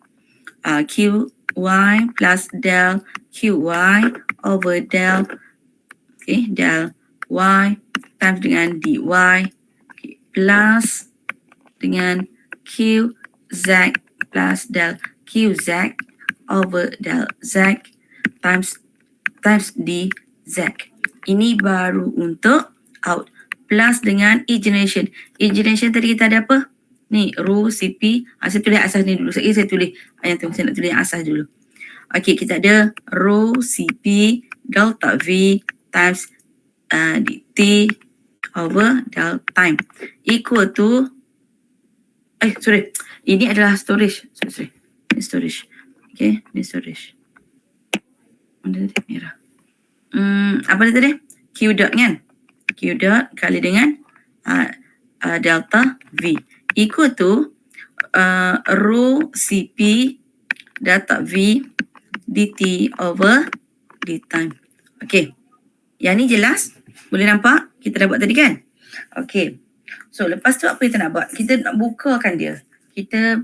Speaker 1: QY plus del QY over del, okay, del Y times dengan DY, okay, plus dengan QZ plus del QZ over del Z times DZ. Ini baru untuk out. Plus dengan E generation. E generation tadi kita ada apa? Ni, rho CP. Saya tulis asas ni dulu. Saya tulis yang tu. Saya nak tulis yang asas dulu. Okay, kita ada rho CP delta V times dt over del time equal to, sorry. Ini adalah storage. Sorry. Ini storage. Okay, ini storage. Mana tadi? Merah. Apa dia tadi? Q dot kan? Q dot kali dengan delta V equal to rho CP delta V dt over d time. Okay. Yang ni jelas? Boleh nampak? Kita dah buat tadi kan? Okay. So, lepas tu apa kita nak buat? Kita nak bukakan dia. Kita,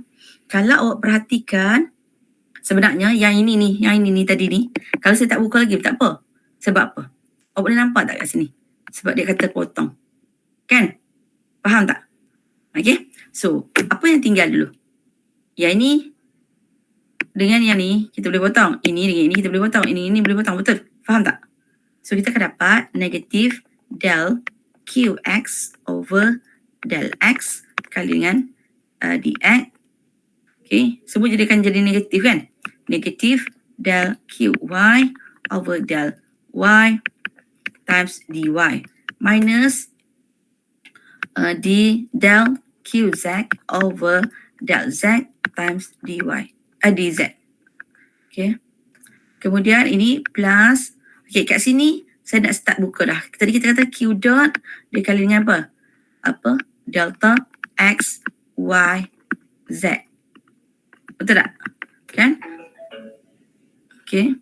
Speaker 1: kalau awak perhatikan, sebenarnya yang ini ni tadi ni, kalau saya tak buka lagi, tak apa. Sebab apa? Awak boleh nampak tak kat sini? Sebab dia kata potong. Kan? Faham tak? Okay? So, apa yang tinggal dulu? Yang ini dengan yang ni, kita boleh potong. Ini dengan ini kita boleh potong. Ini boleh potong. Betul? Faham tak? So, kita akan dapat negatif del QX over del X kali dengan dx. Okay, semua jadikan jadi negatif kan? Negatif del QY over del Y times dy minus del QZ over del Z times dy, dz. Okay. Kemudian ini plus, okay, kat sini saya nak start buka dah. Tadi kita kata Q dot dia kali dengan apa? Apa? Delta X, Y, Z. Betul tak? Kan? Okay.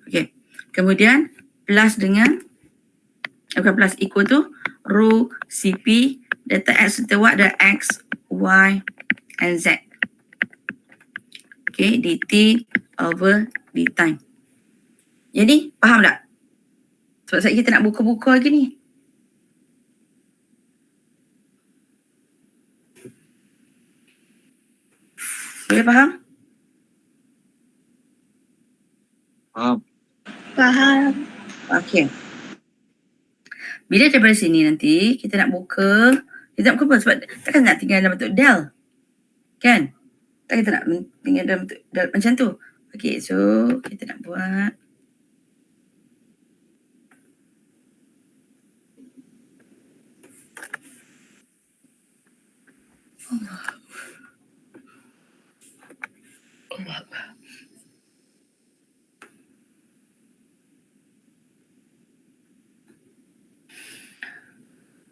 Speaker 1: Okay. Kemudian plus dengan, bukan plus, equal to rho CP delta X delta Y adalah X, Y, and Z. Okay, dt over d time. Jadi, faham tak? Sebab saya kita nak buka-buka lagi ni. Boleh faham?
Speaker 2: Faham.
Speaker 1: Okay. Bila daripada sini nanti, kita nak buka. Kita nak buka apa? Sebab takkan nak tinggal dalam bentuk del. Kan? Tak kita nak tinggal dalam bentuk del macam tu. Okay, so kita nak buat.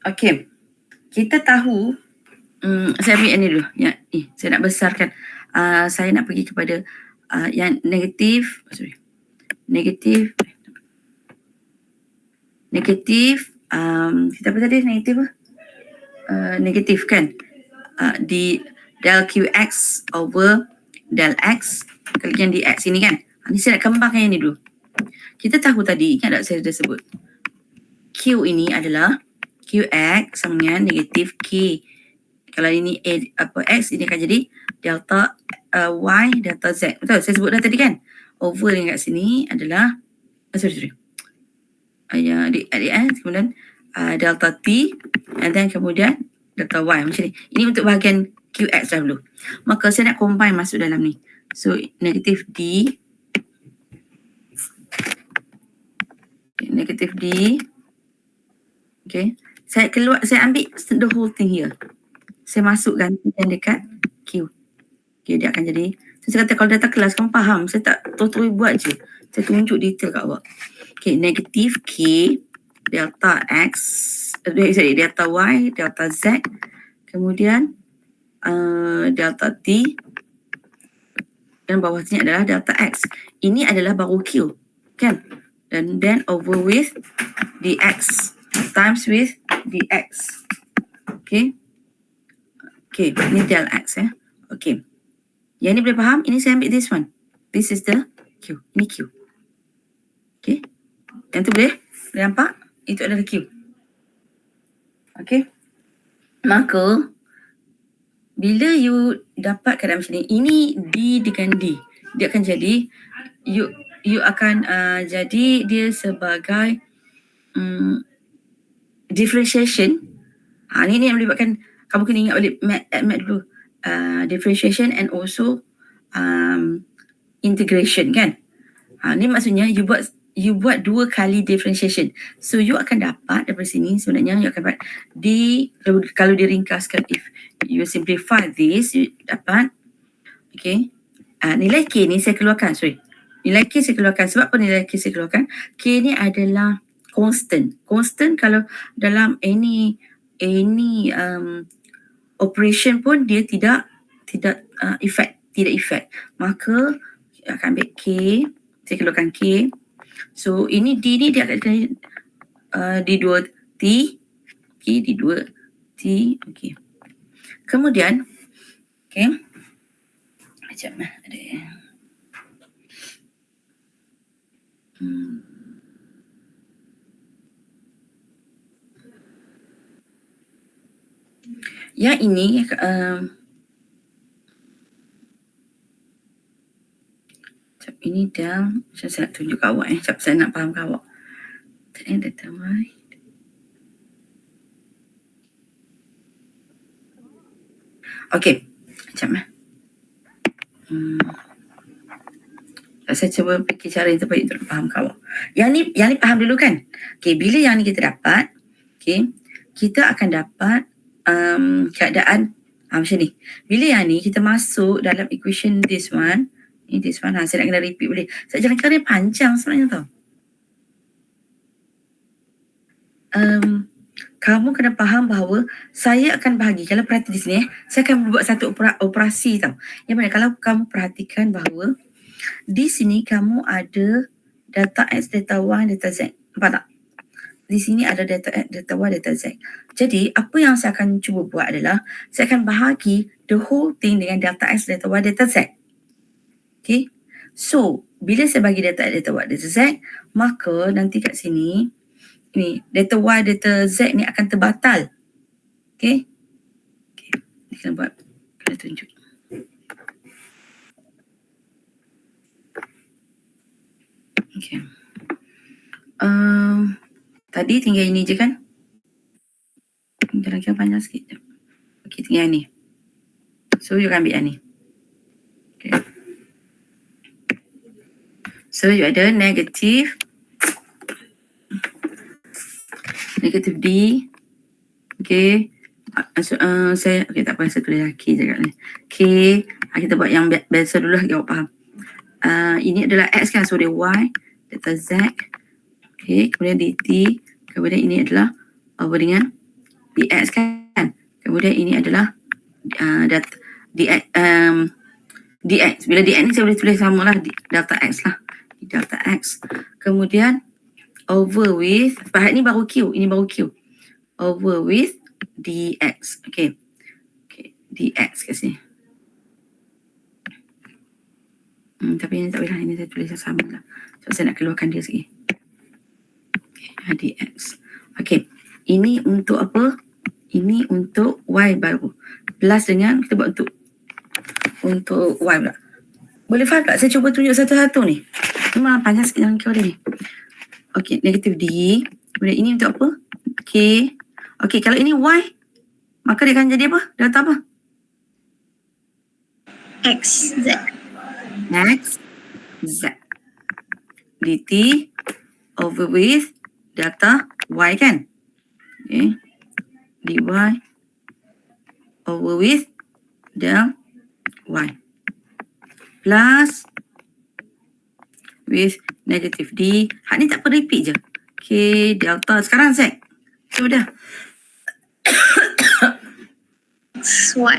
Speaker 1: Okay, kita tahu, saya ambil yang ni dulu. Ya, saya nak besarkan. Saya nak pergi kepada yang negatif, negatif, kita apa tadi negatif apa? Negatif kan? Di del QX over del X kalikan dx ini kan? Ni saya nak kembangkan yang ni dulu. Kita tahu tadi, ingat tak saya dah sebut. Q ini adalah QX sama dengan negatif K. Kalau ini X, ini akan jadi delta Y, delta Z. Betul? Saya sebut dah tadi kan? Over yang kat sini adalah, sorry. Kemudian delta T, and then kemudian delta Y macam ni. Ini untuk bahagian QX dahulu. Maka saya nak combine masuk dalam ni. So negatif D, negatif D. Okay. Saya ambil the whole thing here. Saya masukkan yang dekat Q. Okay, dia akan jadi. Saya kata kalau datang kelas kamu faham. Saya tak terus buat je. Saya tunjuk detail kat awak. Okay, negatif K, delta X, delta Y, delta Z. Kemudian delta T. Dan bawah sini adalah delta X. Ini adalah baru Q. Kan? And then over with dx times with dx. Okay. Okay, ini del x ya. Okay. Yang ni boleh faham? Ini saya ambil this one. This is the Q. Ini Q. Okay. Yang tu boleh nampak? Itu adalah Q. Okay. Maka, bila you dapat keadaan macam ni, ini D dengan D. Dia akan jadi, you akan jadi dia sebagai differentiation. Ni yang melibatkan, kamu kena ingat balik mat dulu. Differentiation and also integration kan. Ni maksudnya you buat 2 kali differentiation. So you akan dapat daripada sini sebenarnya you akan dapat D, kalau diringkaskan, if you simplify this, you dapat, okay, nilai K ni saya keluarkan, nilai K saya keluarkan. Sebab apa nilai K saya keluarkan? K ni adalah constant. Constant kalau dalam any operation pun dia tidak effect. Maka akan ambil K, saya keluarkan K. So ini D ni dia akan jadi D2T, okay, D2T, okay. Kemudian, okay, macam mana ada yang ini ini dah macam saya nak tunjuk awak saya nak faham awak. Data Y. Okey, macam mana? Saya cuba fikir cara yang terbaik untuk faham awak. Yang ni faham dulu kan? Okey, bila yang ni kita dapat, okey, kita akan dapat keadaan macam ni. Bila yang ni kita masuk dalam equation this one, saya nak kena repeat boleh. Saya jalan kerja panjang sebenarnya tau. Kamu kena faham bahawa saya akan bahagi, kalau perhati di sini saya akan buat satu operasi tau. Yang mana kalau kamu perhatikan bahawa di sini kamu ada data X, data Y, data Z. Nampak tak? Di sini ada data X, data Y, data Z. Jadi apa yang saya akan cuba buat adalah saya akan bahagi the whole thing dengan data X, data Y, data Z. Okay. So, bila saya bagi data X, data Y, data Z, maka nanti kat sini, ni data Y, data Z ni akan terbatal. Okay. Okay. Ni kena buat, kena tunjuk. Okay. Tadi tinggal ini je kan? Tinggal lagi banyak sikit. Okay, tinggal ni. So, you akan ambil yang ni. Okay. So, you ada negatif D. Okay. Saya, okay, tak apa, saya tulis K je kat ni. K, kita buat yang biasa dulu lah, awak faham. Ini adalah X kan, so dia Y, data Z. Okay, kemudian DT, kemudian ini adalah apa dengan DX kan. Kemudian ini adalah DX. Bila DX ni saya boleh tulis sama lah, delta X lah. Delta X. Kemudian over with, ni baru Q, ini baru Q. Over with DX. Okay. Okay, DX kat sini. Tapi ini tak boleh lah, ini saya tulis sama lah. So saya nak keluarkan dia sikit. Okay, dx. Okay, ini untuk apa? Ini untuk y baru. Plus dengan kita buat untuk y pula. Boleh faham tak? Saya cuba tunjuk satu-satu ni. Memang panjang sikit dalam kira ni. Okay, negatif D. Kemudian ini untuk apa? K. Okay, kalau ini Y, maka dia akan jadi apa? Delta apa?
Speaker 2: X, Z.
Speaker 1: X, Z. dt over with delta Y kan? Okay. dy over with del Y. Plus with negative D. Hak ni tak perlu repeat je. K delta. Sekarang Z. So dah.
Speaker 2: X, Y.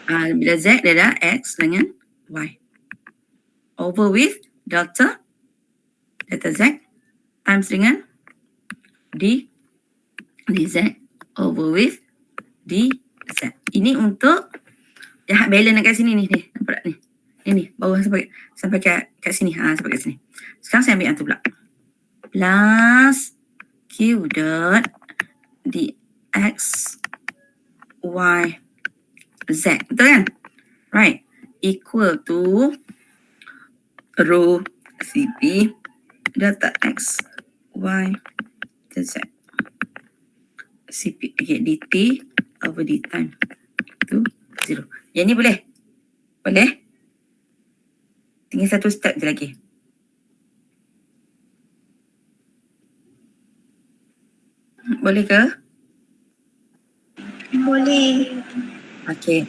Speaker 1: Bila Z dia dah X dengan Y. Over with delta Z times dengan D dz over with dz. Ini untuk yang balance dekat sini ni. Nampak tak ni? Ini bawah sampai kat sini. Sampai kat sini. Sekarang saya ambil yang tu pula. Plus Q dot dx y z. Betul kan? Right. Equal to rho CP delta x y z. CP okay, dt over d time to 0. Yang ni boleh? Boleh? Tinggal satu step je lagi. Boleh ke?
Speaker 2: Boleh.
Speaker 1: Okey.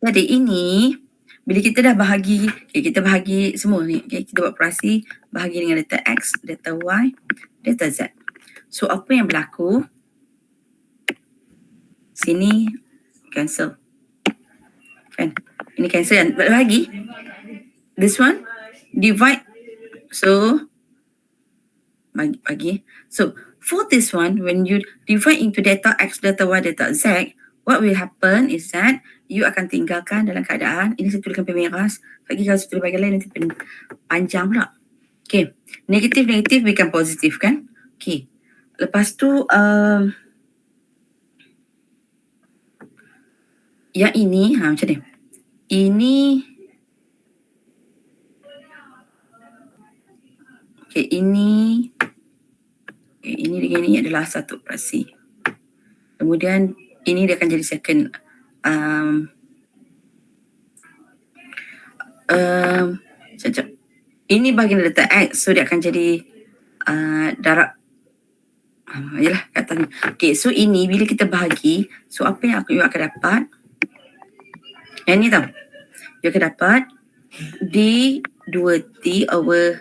Speaker 1: Jadi ini bila kita dah bahagi, kita bahagi semua ni. Kita buat operasi bahagi dengan delta x, delta y, delta z. So apa yang berlaku? Sini cancel. Kan? Ini cancel kan? Bahagi. This one divide. So bagi. So for this one, when you divide into delta x, delta y, delta z, what will happen is that you akan tinggalkan dalam keadaan, ini saya tuliskan pen merah, bagi kalau saya tulis bagian lain nanti pen panjang pula. Okay, negatif become positif kan? Okay, lepas tu yang ini, macam ni. Ini dengan ini adalah satu operasi. Kemudian ini dia akan jadi second sekejap. Ini bahagian delta x, so dia akan jadi darab yalah kat atas ni. Okay, so ini bila kita bahagi, so apa yang you akan dapat? Yang ni tau. You akan dapat D2T over,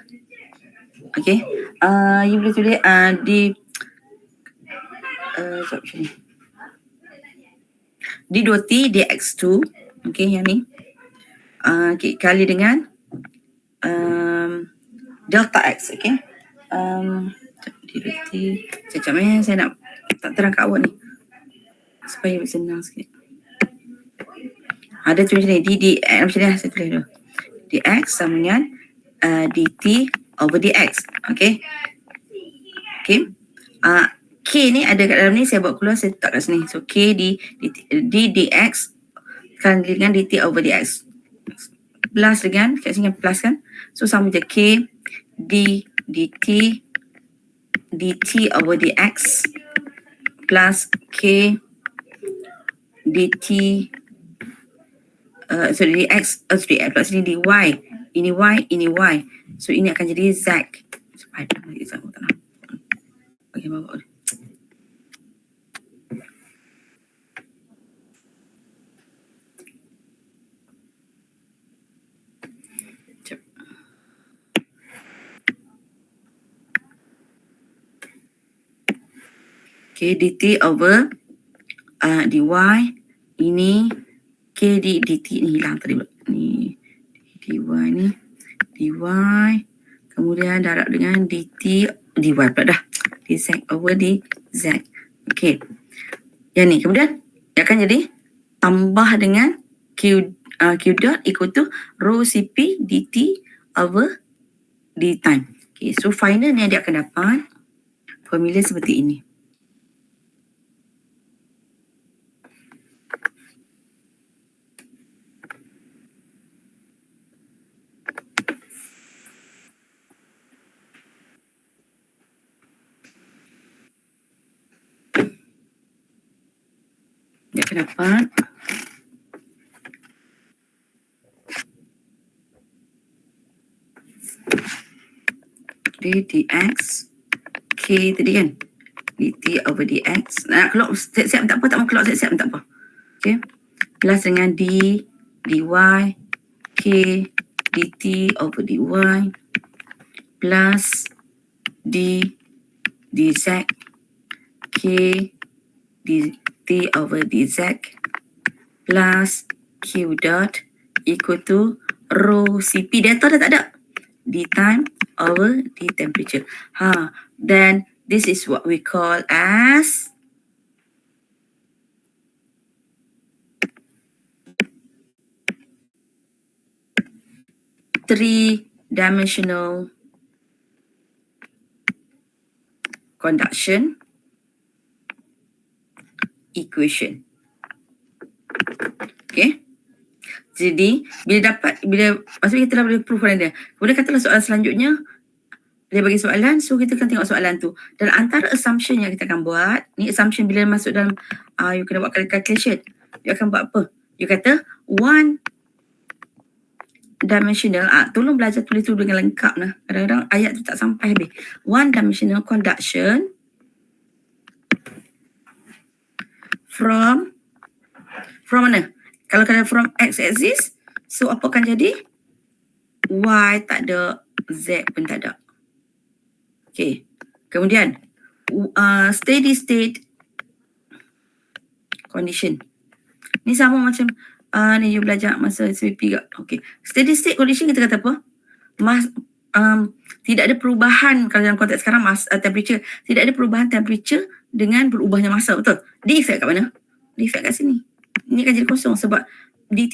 Speaker 1: okay, you boleh tulis macam ni. D2T dx2, okay, yang ni. Okay, kali dengan delta x, okay. D2T, sekejap saya nak tak terang kat awak ni supaya senang sikit. Ada tu macam ni, macam ni saya tulis dulu. Dx sama dengan dt over dx, okay. Okay. K ni ada kat dalam ni, saya buat keluar, saya letak kat sini. So K dx kali dengan dt over dx. Plus dengan, kat sini plus kan. So sama je K dt over dx plus K dt dx plus ini dy. Ini y. So ini akan jadi z. Okay, bawa. Okay, dt over dy. Ini K dt ni hilang tadi. Ni dy ni. Dy. Kemudian darab dengan dt dy pula dah. Dz over dz. Okay. Yang ni. Kemudian dia akan jadi tambah dengan Q dot equal to rho Cp dt over D time. Okay, so finalnya dia akan dapat formula seperti ini. Dia akan dapat D dx K tadi kan, dt over dx. Nak keluar siap-siap tak apa, tak mau keluar siap-siap tak apa. Okay, plus dengan d dy k dt over dy plus d dz k dt over dz plus q dot equal to rho cp. Data dah tak ada, d time over d temperature. Then this is what we call as three-dimensional conduction equation. Okay. Jadi bila maksudnya kita dah boleh proof dia. Kemudian katalah soalan selanjutnya dia bagi soalan, so kita akan tengok soalan tu. Dan antara assumption yang kita akan buat, ni assumption bila masuk dalam you kena buat calculation. You akan buat apa? You kata one dimensional, tolong belajar tulis tu dengan lengkap lah. Kadang-kadang ayat tu tak sampai habis. One dimensional conduction from mana? Kalau from x axis, so apa akan jadi? Y tak ada, Z pun tak ada. Okay. Kemudian steady state condition. Ni sama macam ni you belajar masa SPP ke. Okay. Steady state condition kita kata apa? Tidak ada perubahan kalau dalam konteks sekarang temperature, tidak ada perubahan temperature dengan berubahnya masa, betul? D effect kat mana? D effect kat sini. Ini akan jadi kosong sebab d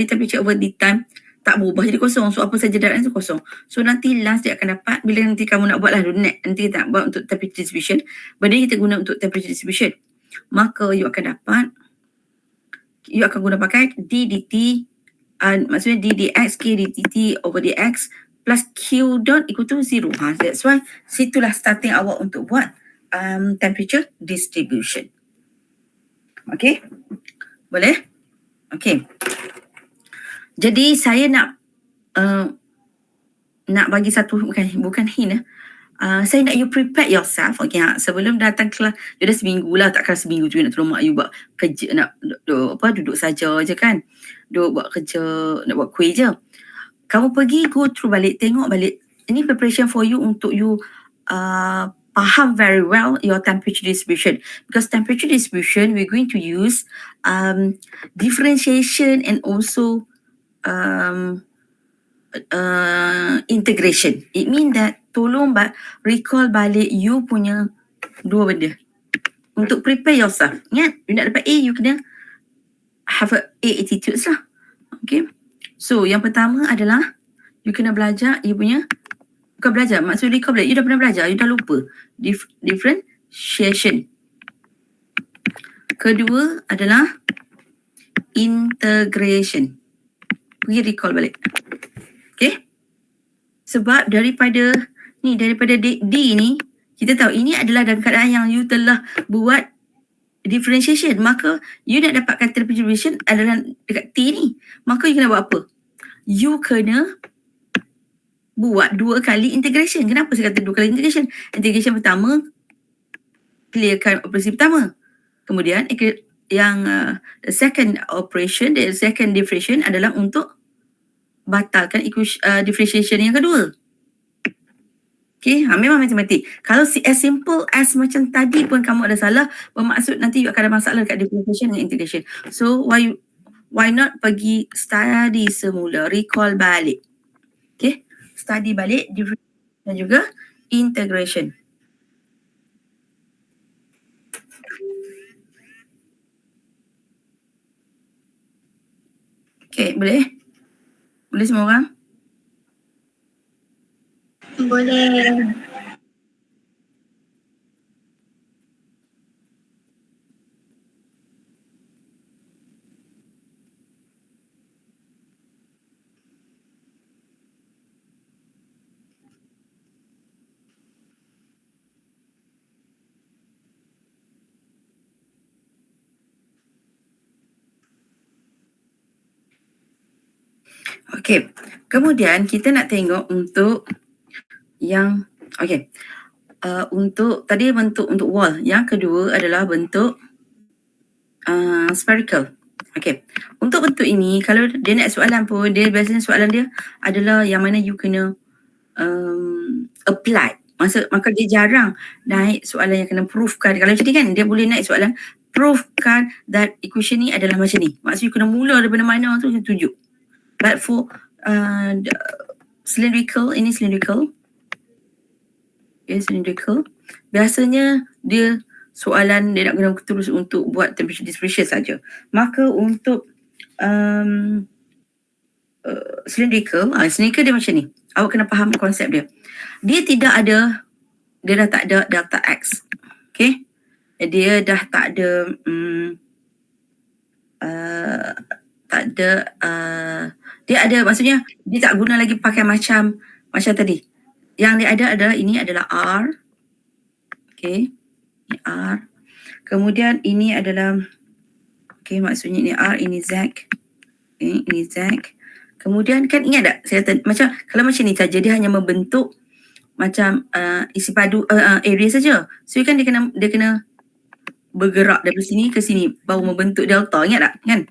Speaker 1: temperature over d time tak berubah, jadi kosong. So apa saja dalam itu kosong. So nanti last dia akan dapat, bila nanti kamu nak buat lah nanti kita nak buat untuk temperature distribution, benda kita guna untuk temperature distribution, maka you akan dapat, you akan guna pakai d dt, maksudnya d dx k dt over dx plus q dot equal to 0. That's why situlah starting awak untuk buat temperature distribution. Okay, boleh? Okay. Jadi saya nak bagi satu bukan hint. Saya nak you prepare yourself. Okay, sebelum datang kelas, you dah seminggu lah, takkan seminggu juga nak tolong mak you buat kerja, nak duduk saja je kan. Duduk buat kerja, nak buat kuih je. Kamu pergi go through balik, tengok balik. Ini preparation for you untuk you faham very well your temperature distribution, because temperature distribution we're going to use differentiation and also integration. It mean that tolong recall balik you punya dua benda untuk prepare yourself. Ingat, you nak dapat A, you kena have a A attitude lah. Okay, so yang pertama adalah you kena belajar you punya, bukan belajar, maksud recall balik, you dah pernah belajar, you dah lupa. Differentiation. Kedua adalah integration. Pergi recall balik. Okay. Sebab daripada D ni, kita tahu ini adalah dalam keadaan yang you telah buat differentiation. Maka you nak dapatkan temperature adalah dekat T ni. Maka you kena buat apa? You kena buat 2 kali integration. Kenapa saya kata 2 kali integration? Integration pertama, clearkan operasi pertama. Kemudian yang second operation, the second differentiation adalah untuk batalkan differentiation yang kedua. Okay, memang matematik. Kalau as simple as macam tadi pun kamu ada salah, bermaksud nanti you akan ada masalah dekat differentiation dan integration. So why not pergi study semula, recall balik. Okay, study balik differentiation dan juga integration. Okay, boleh? Boleh semua orang?
Speaker 2: Boleh.
Speaker 1: Okey. Kemudian kita nak tengok untuk yang okey. Untuk tadi bentuk untuk wall. Yang kedua adalah bentuk spherical. Okey. Untuk bentuk ini kalau dia nak soalan pun dia biasanya soalan dia adalah yang mana you kena apply. Maka dia jarang naik soalan yang kena proofkan. Kalau macam ni kan dia boleh naik soalan proofkan that equation ni adalah macam ni. Maksudnya you kena mula daripada mana tu you tunjuk. But for cylindrical, ini cylindrical. Okay, cylindrical. Biasanya dia soalan dia nak kena terus untuk buat temperature distribution saja. Maka untuk cylindrical dia macam ni. Awak kena faham konsep dia. Dia dah tak ada delta X. Okay. Dia dah tak ada dia ada, maksudnya dia tak guna lagi pakai macam tadi. Yang dia ada adalah ini adalah R. Okay. Ini R. Kemudian ini adalah maksudnya ini R, ini Z. Okay, ini Z. Kemudian kan ingat tak saya kata macam kalau macam ni saja dia hanya membentuk macam isi padu area saja. So kan dia kena bergerak dari sini ke sini baru membentuk delta, ingat tak kan?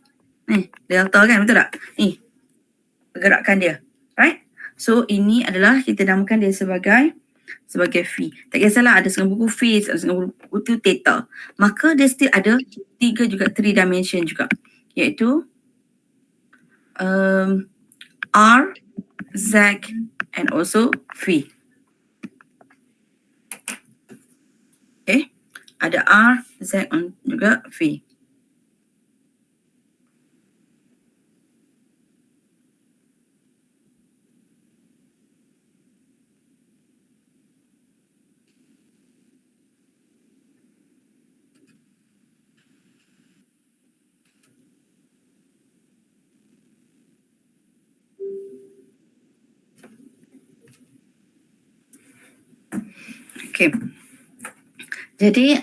Speaker 1: Delta kan, betul tak? Ni pergerakan dia. Right? So ini adalah kita namakan dia sebagai phi. Tak kisahlah ada setengah buku phi, ada setengah buku tu theta. Maka dia still ada 3 dimension juga. Iaitu R, Z and also phi. Okay. Ada R, Z and juga phi. Okay. Jadi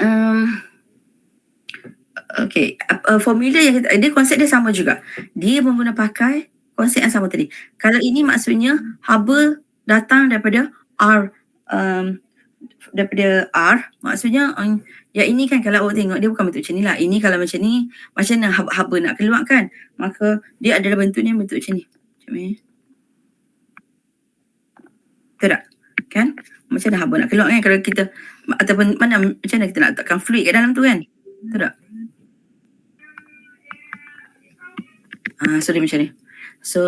Speaker 1: formula yang dia konsep dia sama juga. Dia menggunakan pakai konsep yang sama tadi. Kalau ini maksudnya Hubble datang daripada R, maksudnya yang ini kan kalau awak tengok dia bukan bentuk macam ni lah. Ini kalau macam ni macam mana Hubble nak keluarkan? Maka dia adalah bentuknya bentuk macam ni. Macam ni. Betul tak? Kan? Macam mana Hubble nak keluar kan kalau kita ataupun macam mana kita nak letakkan fluid kat dalam tu kan? Betul tak? So dia macam ni. So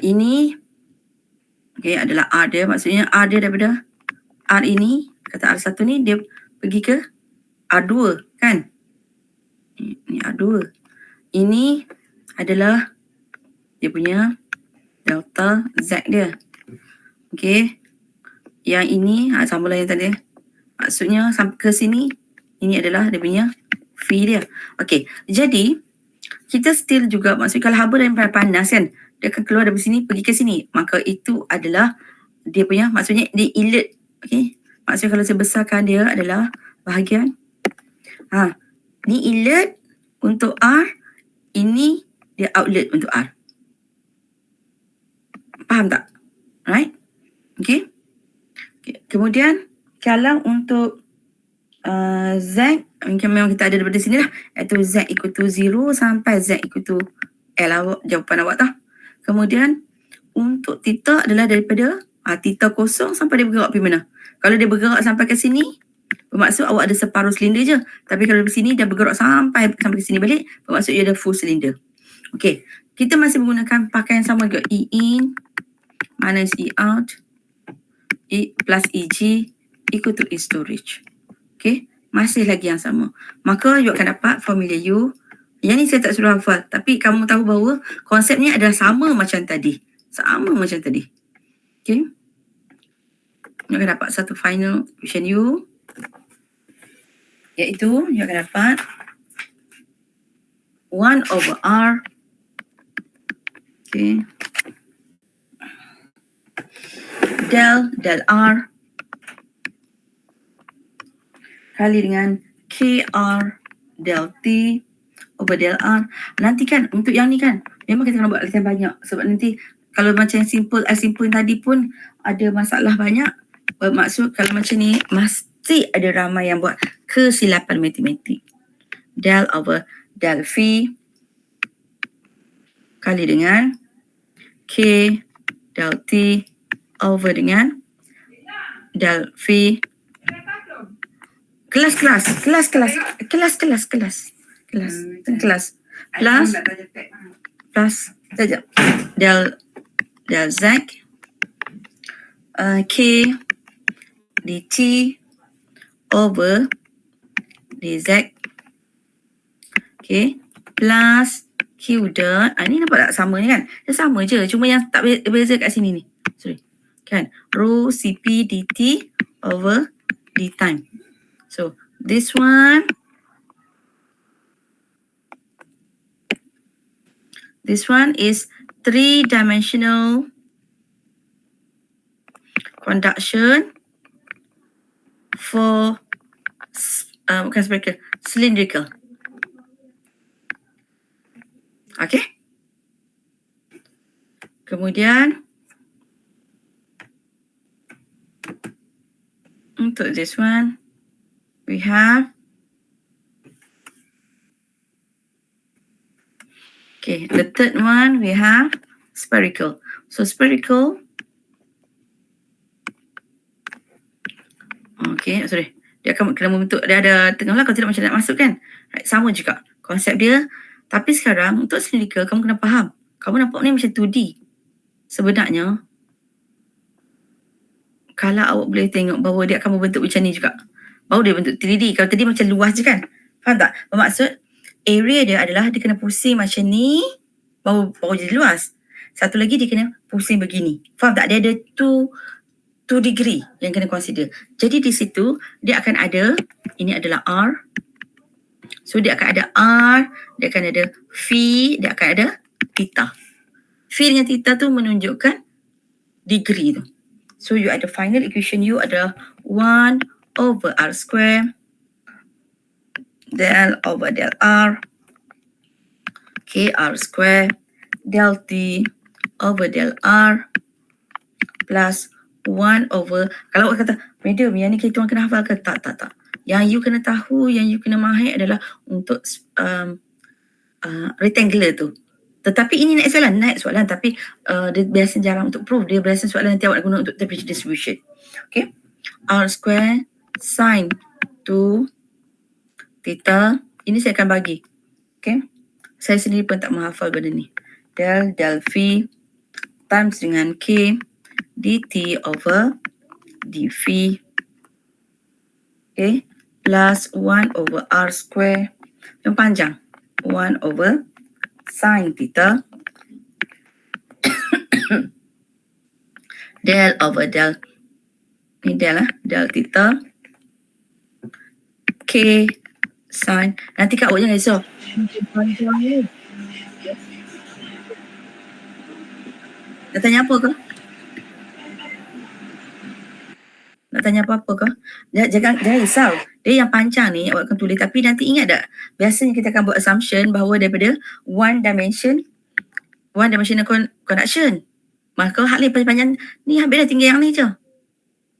Speaker 1: ini adalah R dia, maksudnya R dia daripada R ini, kata R1 ni dia pergi ke R2 kan? Ini R2. Ini adalah dia punya delta Z dia. Okay. Yang ini sama lah yang tadi. Maksudnya sampai ke sini ini adalah dia punya phi dia. Okay. Jadi kita still juga, maksudnya kalau Hubble yang panas kan, dia akan keluar dari sini pergi ke sini. Maka itu adalah dia punya, maksudnya dia inlet. Okay. Maksudnya kalau saya besarkan dia adalah bahagian ni inlet untuk R, ini dia outlet untuk R. Faham tak? Right? Okay. Kemudian kalau untuk Z, memang kita ada daripada sini lah, iaitu Z equal to 0 sampai Z equal to L, jawapan awak tau. Kemudian untuk theta adalah daripada theta kosong sampai dia bergerak pergi mana. Kalau dia bergerak sampai ke sini, bermaksud awak ada separuh silinder je. Tapi kalau di sini dia bergerak sampai ke sini balik, bermaksud dia ada full silinder. Okay. Kita masih menggunakan pakaian sama juga. E in minus E out plus EG equal to E storage. Okay. Masih lagi yang sama. Maka you akan dapat formula U. Yang ni saya tak suruh hafal. Tapi kamu tahu bahawa konsepnya adalah sama macam tadi. Sama macam tadi. Okay. You akan dapat satu final equation U. Iaitu you akan dapat 1/R. Okay. Del R kali dengan KR del T over del R. Nanti kan untuk yang ni kan memang kita kena buat latihan banyak sebab nanti kalau macam yang simple tadi pun ada masalah banyak. Bermaksud kalau macam ni mesti ada ramai yang buat kesilapan matematik. Del over del phi kali dengan K del T over dengan del phi kelas plus sekejap del Z K dt over dz. Okay, plus Q dot. Ni nampak tak sama ni kan? Dia sama je, cuma yang tak beza kat sini ni. Sorry. Kan? Rho Cp dt over d time. So, this one is 3-dimensional conduction for bukan spherical, cylindrical. Okay. Kemudian untuk this one we have the third one we have spherical. So spherical. Sorry. Dia akan kena membentuk, dia ada tengah lah kalau tidak macam nak masuk kan. Right, sama juga konsep dia. Tapi sekarang untuk cylindrical kamu kena faham. Kamu nampak ni macam 2D. Sebenarnya kalau awak boleh tengok bahawa dia akan membentuk macam ni juga. Baru dia bentuk 3D. Kalau tadi macam luas je kan. Faham tak? Bermaksud area dia adalah dia kena pusing macam ni baru jadi luas. Satu lagi dia kena pusing begini. Faham tak? Dia ada 2 degree yang kena consider. Jadi di situ dia akan ada, ini adalah R. So dia akan ada R, dia akan ada phi, dia akan ada theta. Phi dengan theta tu menunjukkan degree tu. So you ada final equation U ada 1 over R square del over del R KR square del T over del R plus 1 over, kalau awak kata medium yang ni kita orang kena hafal ke? Tak. Yang you kena tahu, yang you kena mahir adalah untuk rectangular tu. Tetapi ini naik soalan tapi dia biasa jarang untuk proof. Dia biasa soalan nanti awak nak guna untuk temperature distribution. Okay. R square sin 2 theta. Ini saya akan bagi. Okay. Saya sendiri pun tak menghafal benda ni. Del phi times dengan K dt over d phi. Okay. Plus 1 over R square. Yang panjang. 1 over sin theta del over del del theta K sin. Nanti kat awak jangan risau. Nak tanya apa ke? Nak tanya apa-apa ke? Jangan risau. Dia yang panjang ni awak akan tulis. Tapi nanti ingat tak? Biasanya kita akan buat assumption bahawa daripada one dimensional conduction. Maka hak ni panjang ni hampir dah tinggal yang ni je.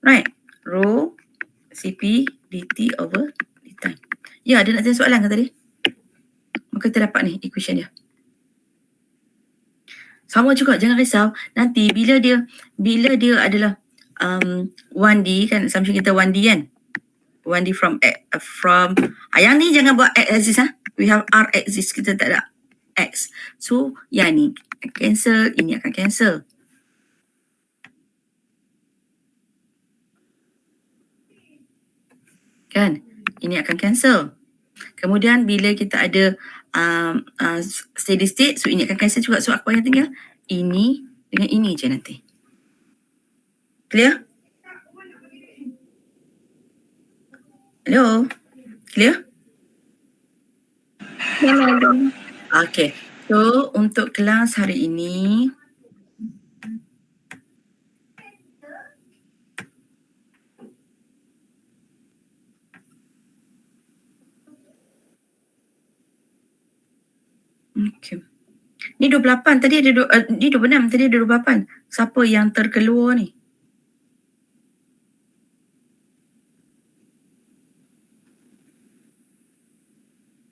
Speaker 1: Right. Rho Cp dt over d time. Ya, ada nak tanya soalan ke tadi? Maka kita dapat ni equation dia. Sama juga, jangan risau. Nanti bila dia adalah 1D kan, assumption kita 1D kan. 1D from yang ni jangan buat x axis ha. We have R axis, kita tak ada x. So yang ni cancel, ini akan cancel. Kan? Ini akan cancel. Kemudian bila kita ada steady state, so ini akan cancel juga. So apa yang tinggal? Ini dengan ini je nanti. Clear? Hello? Clear?
Speaker 2: Ya, madam.
Speaker 1: Okay. So, untuk kelas hari ini, okay. Ni 28, tadi ada ni 26, tadi ada 28. Siapa yang terkeluar ni?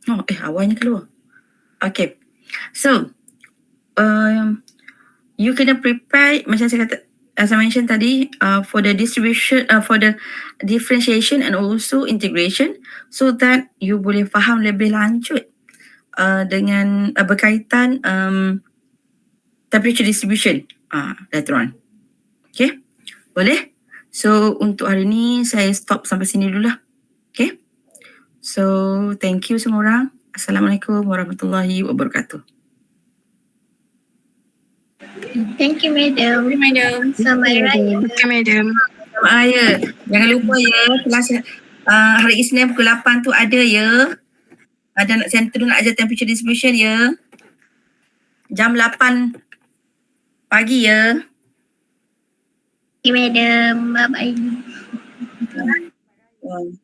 Speaker 1: Oh, awalnya keluar. Okay. So, you kena prepare, macam saya kata, as I mentioned tadi, for the distribution, for the differentiation and also integration, so that you boleh faham lebih lanjut dengan berkaitan temperature distribution later on. Okay, boleh? So, untuk hari ni saya stop sampai sini dulu lah. Okay, so thank you semua orang. Assalamualaikum warahmatullahi wabarakatuh.
Speaker 2: Thank you, madam.
Speaker 1: Madam.
Speaker 2: Selamat Raya.
Speaker 3: Okay, madam.
Speaker 1: Selamat Raya. Jangan lupa ya, kelas hari Isnin pukul 8 tu ada ya. Ada nak center nak ajar temperature distribution ya. Jam 8 pagi ya.
Speaker 2: Okay, madam. Bye-bye.
Speaker 1: Wow.